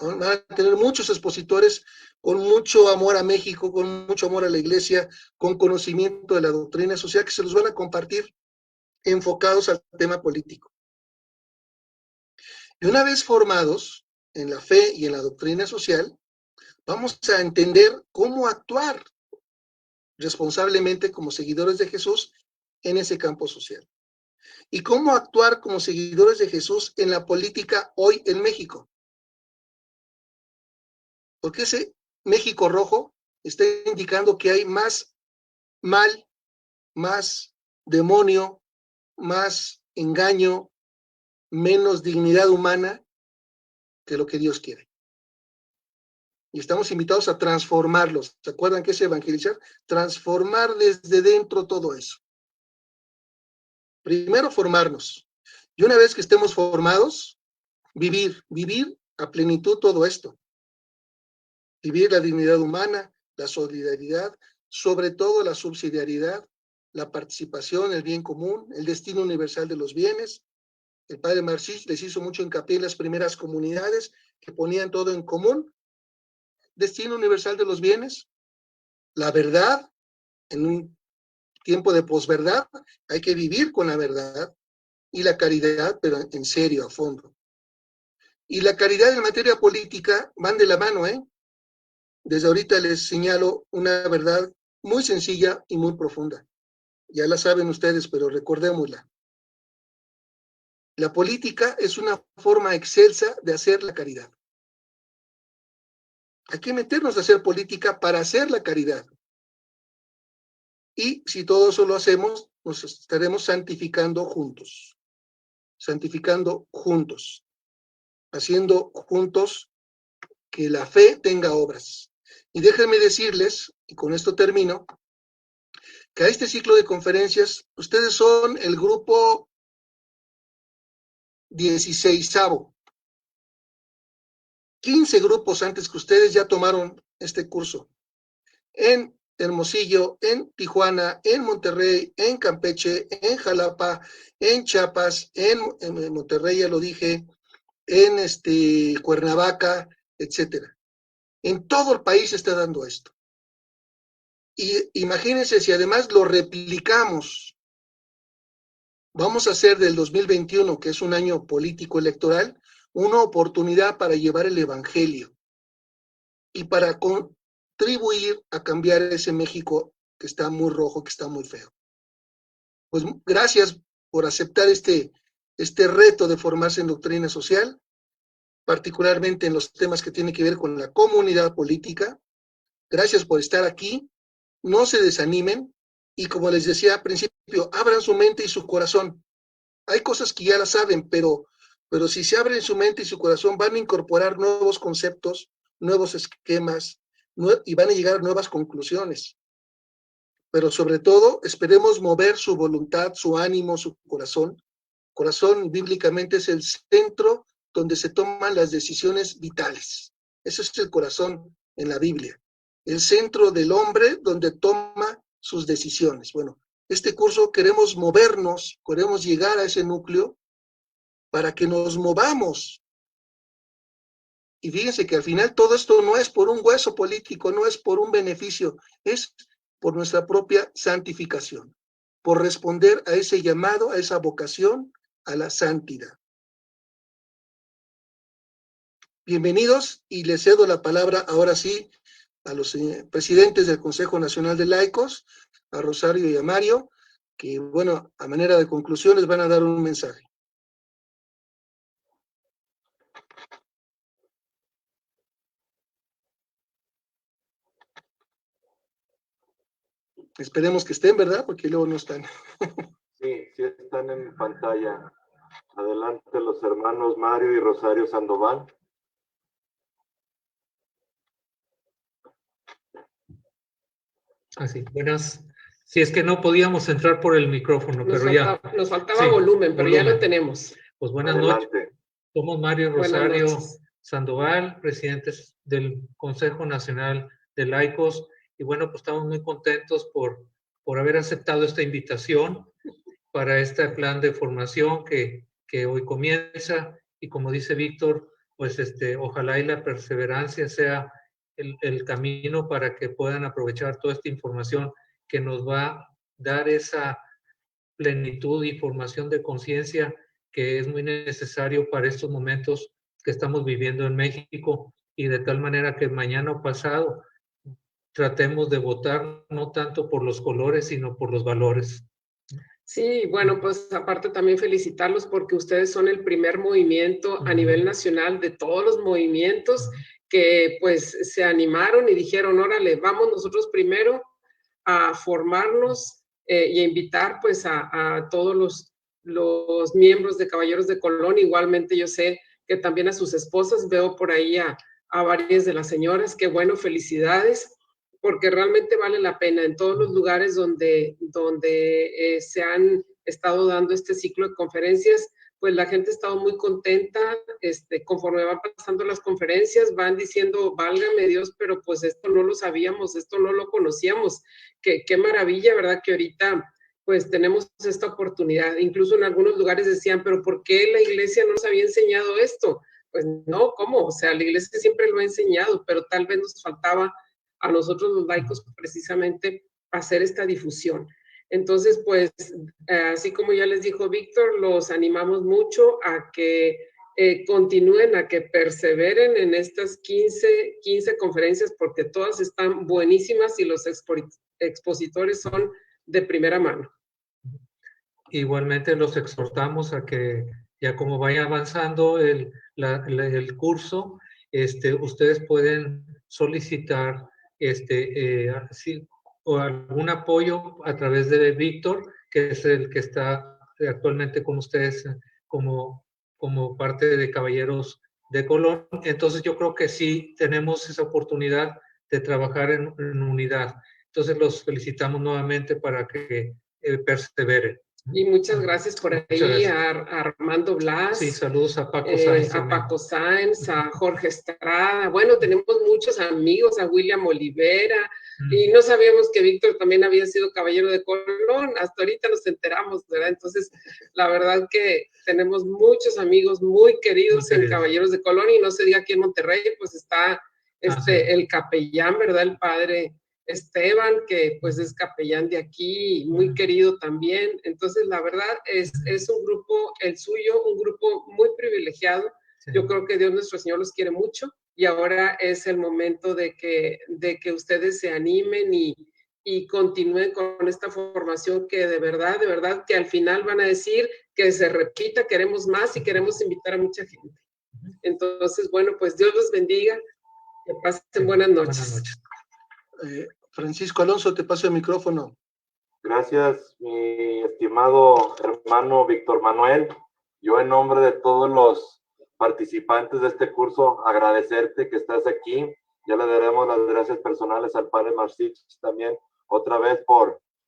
van a tener muchos expositores con mucho amor a México, con mucho amor a la iglesia, con conocimiento de la doctrina social que se los van a compartir enfocados al tema político. Y una vez formados en la fe y en la doctrina social, vamos a entender cómo actuar responsablemente como seguidores de Jesús en ese campo social. Y cómo actuar como seguidores de Jesús en la política hoy en México. Porque ese México rojo está indicando que hay más mal, más demonio, más engaño, menos dignidad humana que lo que Dios quiere. Y estamos invitados a transformarlos. ¿Se acuerdan qué es evangelizar? Transformar desde dentro todo eso. Primero formarnos. Y una vez que estemos formados, vivir a plenitud todo esto. Vivir la dignidad humana, la solidaridad, sobre todo la subsidiariedad, la participación, el bien común, el destino universal de los bienes. El padre Marcich les hizo mucho hincapié en las primeras comunidades que ponían todo en común. Destino universal de los bienes, la verdad, en un tiempo de posverdad, hay que vivir con la verdad, y la caridad, pero en serio, a fondo. Y la caridad en materia política van de la mano, Desde ahorita les señalo una verdad muy sencilla y muy profunda. Ya la saben ustedes, pero recordémosla. La política es una forma excelsa de hacer la caridad. Hay que meternos a hacer política para hacer la caridad. Y si todo eso lo hacemos, nos estaremos santificando juntos. Santificando juntos. Haciendo juntos que la fe tenga obras. Y déjenme decirles, y con esto termino, que a este ciclo de conferencias, ustedes son el grupo 16avo. 15 grupos antes que ustedes ya tomaron este curso. En Hermosillo, en Tijuana, en Monterrey, en Campeche, en Jalapa, en Chiapas, en Monterrey, ya lo dije, en Cuernavaca, etcétera. En todo el país se está dando esto. Y imagínense si además lo replicamos. Vamos a hacer del 2021, que es un año político electoral, una oportunidad para llevar el evangelio y para contribuir a cambiar ese México que está muy rojo, que está muy feo. Pues gracias por aceptar este reto de formarse en doctrina social, particularmente en los temas que tienen que ver con la comunidad política. Gracias por estar aquí. No se desanimen y, como les decía al principio, abran su mente y su corazón. Hay cosas que ya las saben, pero si se abren su mente y su corazón, van a incorporar nuevos conceptos, nuevos esquemas, y van a llegar a nuevas conclusiones. Pero sobre todo, esperemos mover su voluntad, su ánimo, su corazón. Corazón, bíblicamente, es el centro donde se toman las decisiones vitales. Ese es el corazón en la Biblia. El centro del hombre donde toma sus decisiones. Bueno, este curso queremos movernos, queremos llegar a ese núcleo para que nos movamos. Y fíjense que al final todo esto no es por un hueso político, no es por un beneficio, es por nuestra propia santificación, por responder a ese llamado, a esa vocación, a la santidad. Bienvenidos, y les cedo la palabra ahora sí a los presidentes del Consejo Nacional de Laicos, a Rosario y a Mario, que, bueno, a manera de conclusión les van a dar un mensaje. Esperemos que estén, ¿verdad? Porque luego no están. Sí, sí están en pantalla. Adelante los hermanos Mario y Rosario Sandoval. Así, buenas. Si es que no podíamos entrar por el micrófono, pero ya. Nos faltaba volumen, pero ya lo tenemos. Pues buenas Adelante. noches. Somos Mario y Rosario Sandoval, presidentes del Consejo Nacional de Laicos. Y bueno, pues estamos muy contentos por haber aceptado esta invitación para este plan de formación que hoy comienza. Y como dice Víctor, pues ojalá y la perseverancia sea el camino para que puedan aprovechar toda esta información que nos va a dar esa plenitud y formación de conciencia que es muy necesario para estos momentos que estamos viviendo en México, y de tal manera que mañana o pasado tratemos de votar no tanto por los colores, sino por los valores. Sí, bueno, pues aparte también felicitarlos porque ustedes son el primer movimiento a nivel nacional de todos los movimientos que pues se animaron y dijeron, órale, vamos nosotros primero a formarnos y a invitar pues a todos los miembros de Caballeros de Colón. Igualmente yo sé que también a sus esposas, veo por ahí a varias de las señoras, que bueno, felicidades, porque realmente vale la pena en todos los lugares donde se han estado dando este ciclo de conferencias. Pues la gente ha estado muy contenta, conforme van pasando las conferencias, van diciendo, válgame Dios, pero pues esto no lo sabíamos, esto no lo conocíamos. Qué maravilla, ¿verdad? Que ahorita pues tenemos esta oportunidad. Incluso en algunos lugares decían, pero ¿por qué la iglesia no nos había enseñado esto? Pues no, ¿cómo? O sea, la iglesia siempre lo ha enseñado, pero tal vez nos faltaba a nosotros los laicos precisamente hacer esta difusión. Entonces, pues, así como ya les dijo Víctor, los animamos mucho a que continúen, a que perseveren en estas 15 conferencias, porque todas están buenísimas y los expositores son de primera mano. Igualmente los exhortamos a que ya como vaya avanzando el curso, ustedes pueden solicitar o algún apoyo a través de Víctor, que es el que está actualmente con ustedes como parte de Caballeros de Colón. Entonces yo creo que sí tenemos esa oportunidad de trabajar en unidad. Entonces los felicitamos nuevamente para que perseveren. Y muchas gracias por ahí gracias. a Armando Blas. Sí, saludos a Paco Sáenz. A Paco Sáenz, a Jorge Estrada. Bueno, tenemos muchos amigos, a William Olivera. Y no sabíamos que Víctor también había sido caballero de Colón. Hasta ahorita nos enteramos, ¿verdad? Entonces, la verdad que tenemos muchos amigos muy queridos en Caballeros de Colón. Y no se diga aquí en Monterrey, pues está el capellán, ¿verdad? El padre Esteban, que pues es capellán de aquí, muy querido también. Entonces, la verdad es un grupo, el suyo, un grupo muy privilegiado. Sí. Yo creo que Dios nuestro Señor los quiere mucho y ahora es el momento de que ustedes se animen y continúen con esta formación que de verdad, que al final van a decir que se repita, queremos más y queremos invitar a mucha gente. Entonces, bueno, pues Dios los bendiga, que pasen buenas noches. Buenas noches. Francisco Alonso, te paso el micrófono. Gracias, mi estimado hermano Víctor Manuel. Yo en nombre de todos los participantes de este curso, agradecerte que estás aquí. Ya le daremos las gracias personales al padre Marcich también, otra vez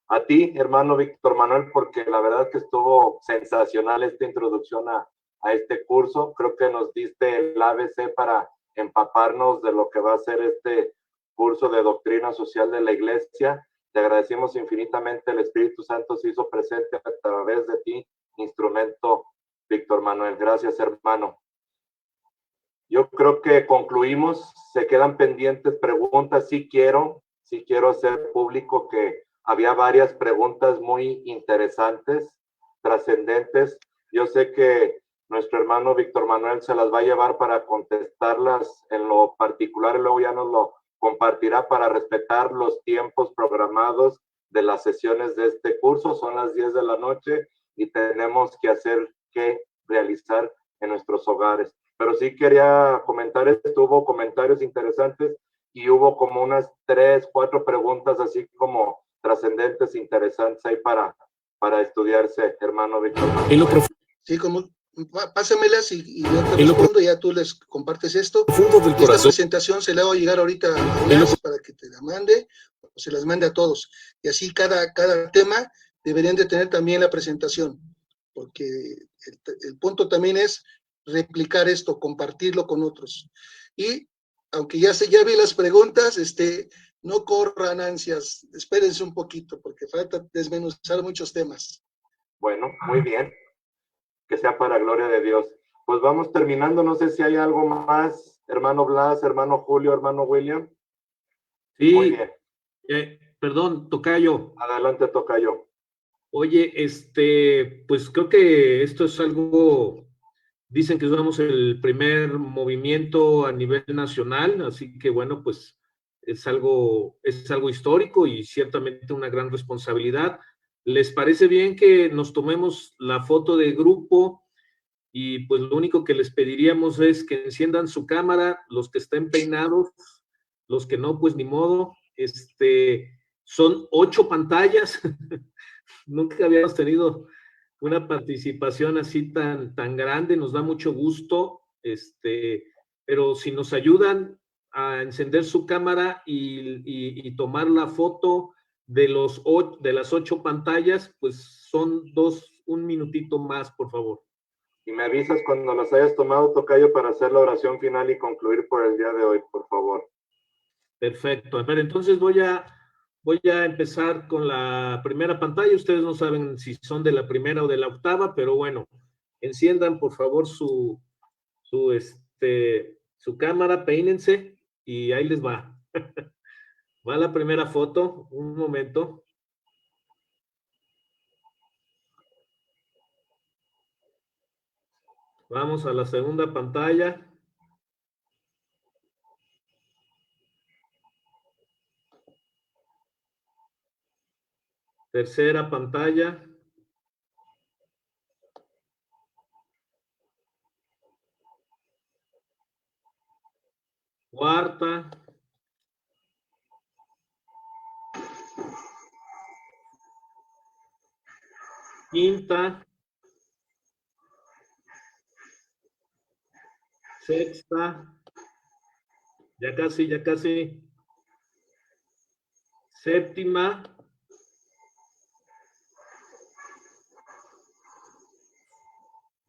a ti, hermano Víctor Manuel, porque la verdad que estuvo sensacional esta introducción a este curso. Creo que nos diste el ABC para empaparnos de lo que va a ser este curso de doctrina social de la iglesia. Te agradecemos infinitamente, el Espíritu Santo se hizo presente a través de ti, instrumento Víctor Manuel. Gracias, hermano. Yo creo que concluimos, se quedan pendientes preguntas. Sí quiero hacer público que había varias preguntas muy interesantes, trascendentes. Yo sé que nuestro hermano Víctor Manuel se las va a llevar para contestarlas en lo particular y luego ya nos lo compartirá para respetar los tiempos programados de las sesiones de este curso. Son las 10 de la noche y tenemos que realizar en nuestros hogares. Pero sí quería comentar, hubo comentarios interesantes y hubo como unas 3, 4 preguntas así como trascendentes, interesantes ahí para estudiarse, hermano Víctor. Sí, como pásamelas y yo te respondo, ya tú les compartes esto. Esta presentación se la va a llegar ahorita a Blas para que te la mande, o se las mande a todos. Y así cada tema deberían de tener también la presentación, porque el punto también es replicar esto, compartirlo con otros. Y aunque ya vi las preguntas, no corran ansias, espérense un poquito, porque falta desmenuzar muchos temas. Bueno, muy bien. Que sea para gloria de Dios. Pues vamos terminando, no sé si hay algo más, hermano Blas, hermano Julio, hermano William. Sí, muy bien. Perdón, tocayo. Adelante, tocayo. Oye, pues creo que esto es algo, dicen que somos el primer movimiento a nivel nacional, así que bueno, pues es algo histórico y ciertamente una gran responsabilidad. ¿Les parece bien que nos tomemos la foto de grupo? Y pues lo único que les pediríamos es que enciendan su cámara, los que estén peinados, los que no, pues ni modo. Son 8 pantallas. Nunca habíamos tenido una participación así tan grande, nos da mucho gusto, pero si nos ayudan a encender su cámara y tomar la foto de las 8 pantallas, pues son 1 minutito más, por favor. Y me avisas cuando las hayas tomado, tocayo, para hacer la oración final y concluir por el día de hoy, por favor. Perfecto. A ver, entonces voy a empezar con la primera pantalla. Ustedes no saben si son de la primera o de la octava, pero bueno, enciendan por favor su cámara, peínense y ahí les va. Va la primera foto, un momento. Vamos a la segunda pantalla. Tercera pantalla. Cuarta. Quinta. Sexta. Ya casi. séptima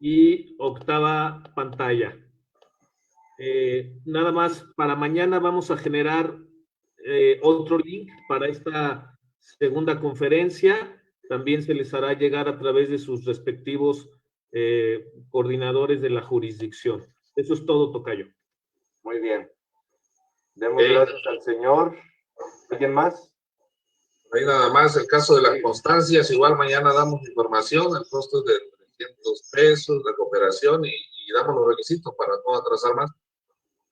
y octava pantalla. Nada más, para mañana vamos a generar otro link para esta segunda conferencia. También se les hará llegar a través de sus respectivos coordinadores de la jurisdicción. Eso es todo, tocayo. Muy bien. Demos gracias al Señor. ¿Alguien más? Ahí nada más, el caso de las constancias, igual mañana damos información, el costo es de 300 pesos, la cooperación y damos los requisitos para no atrasar más.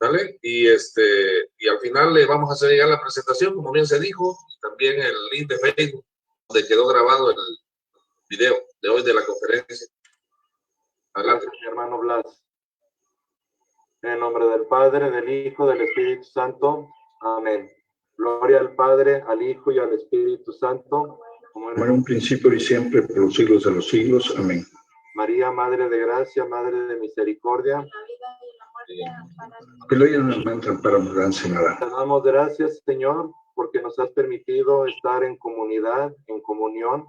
¿Vale? Y al final le vamos a hacer llegar la presentación, como bien se dijo, y también el link de Facebook, donde quedó grabado el video de hoy de la conferencia. Adelante. Gracias, mi hermano Blas. En el nombre del Padre, del Hijo, del Espíritu Santo. Amén. Gloria al Padre, al Hijo y al Espíritu Santo. Como en un principio y siempre, por los siglos de los siglos. Amén. María, Madre de Gracia, Madre de Misericordia. Que lo hayan nos para mudanza y nada. Te damos gracias, Señor, porque nos has permitido estar en comunidad, en comunión,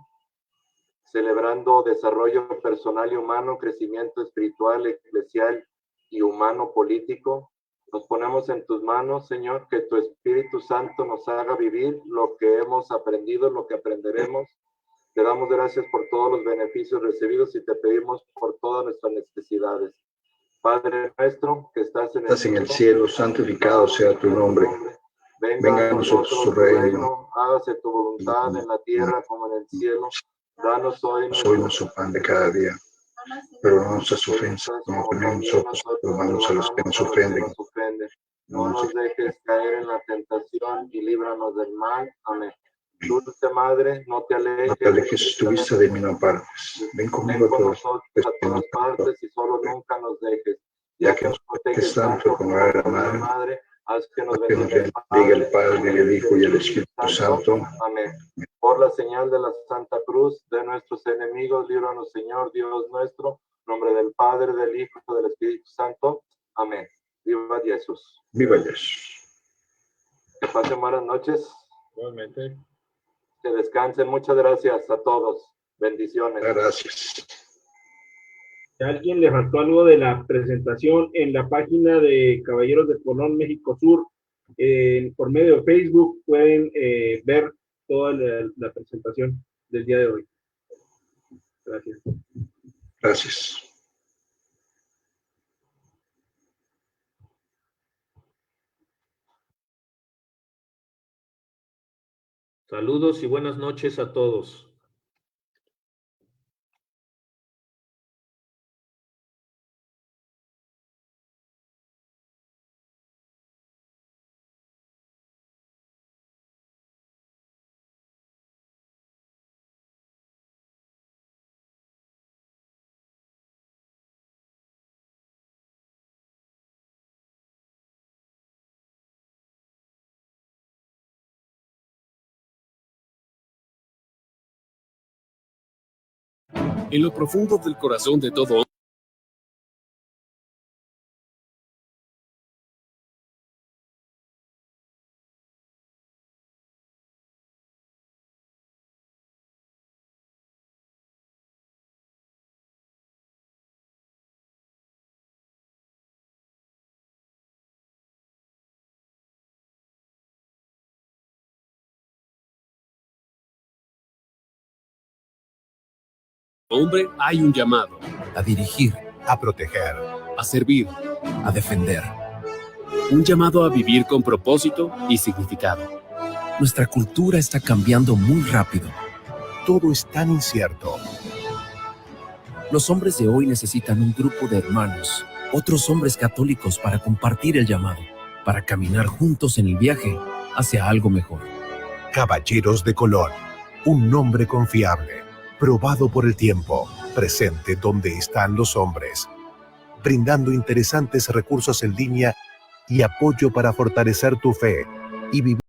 celebrando desarrollo personal y humano, crecimiento espiritual, eclesial y humano político. Nos ponemos en tus manos, Señor, que tu Espíritu Santo nos haga vivir lo que hemos aprendido, lo que aprenderemos. Te damos gracias por todos los beneficios recibidos y te pedimos por todas nuestras necesidades. Padre nuestro, que estás en el cielo, santificado sea tu nombre. Venga a nosotros tu reino. Hágase tu voluntad en la tierra como en el cielo. Danos hoy nuestro pan de cada día. Pero no nuestras ofensas, como también nosotros perdonamos a los que nos ofenden. No nos dejes caer en la tentación y líbranos del mal. Amén. Dulce Madre, no te alejes. No te alejes tu vista de mí, no apartes. Ven conmigo a todas partes y solo nunca nos dejes. Ya que nos proteges tanto como a la Madre, haz que nos bendiga el Padre, el Hijo y el Espíritu Santo. Amén. Por la señal de la Santa Cruz de nuestros enemigos, líbranos, Señor, Dios nuestro. En nombre del Padre, del Hijo y del Espíritu Santo. Amén. Viva Jesús. Viva Jesús. Que pasen buenas noches. Igualmente. Que descansen. Muchas gracias a todos. Bendiciones. Gracias. Si a alguien le faltó algo de la presentación, en la página de Caballeros de Colón, México Sur, por medio de Facebook, pueden ver toda la presentación del día de hoy. Gracias. Gracias. Saludos y buenas noches a todos. En lo profundo del corazón de todo hombre hay un llamado. A dirigir, a proteger, A servir. a defender. Un llamado a vivir con propósito y significado. Nuestra cultura está cambiando muy rápido. Todo es tan incierto. Los hombres de hoy necesitan un grupo de hermanos, otros hombres católicos para compartir el llamado, para caminar juntos en el viaje hacia algo mejor. Caballeros de Colón, un nombre confiable, probado por el tiempo, presente donde están los hombres, brindando interesantes recursos en línea y apoyo para fortalecer tu fe y vivir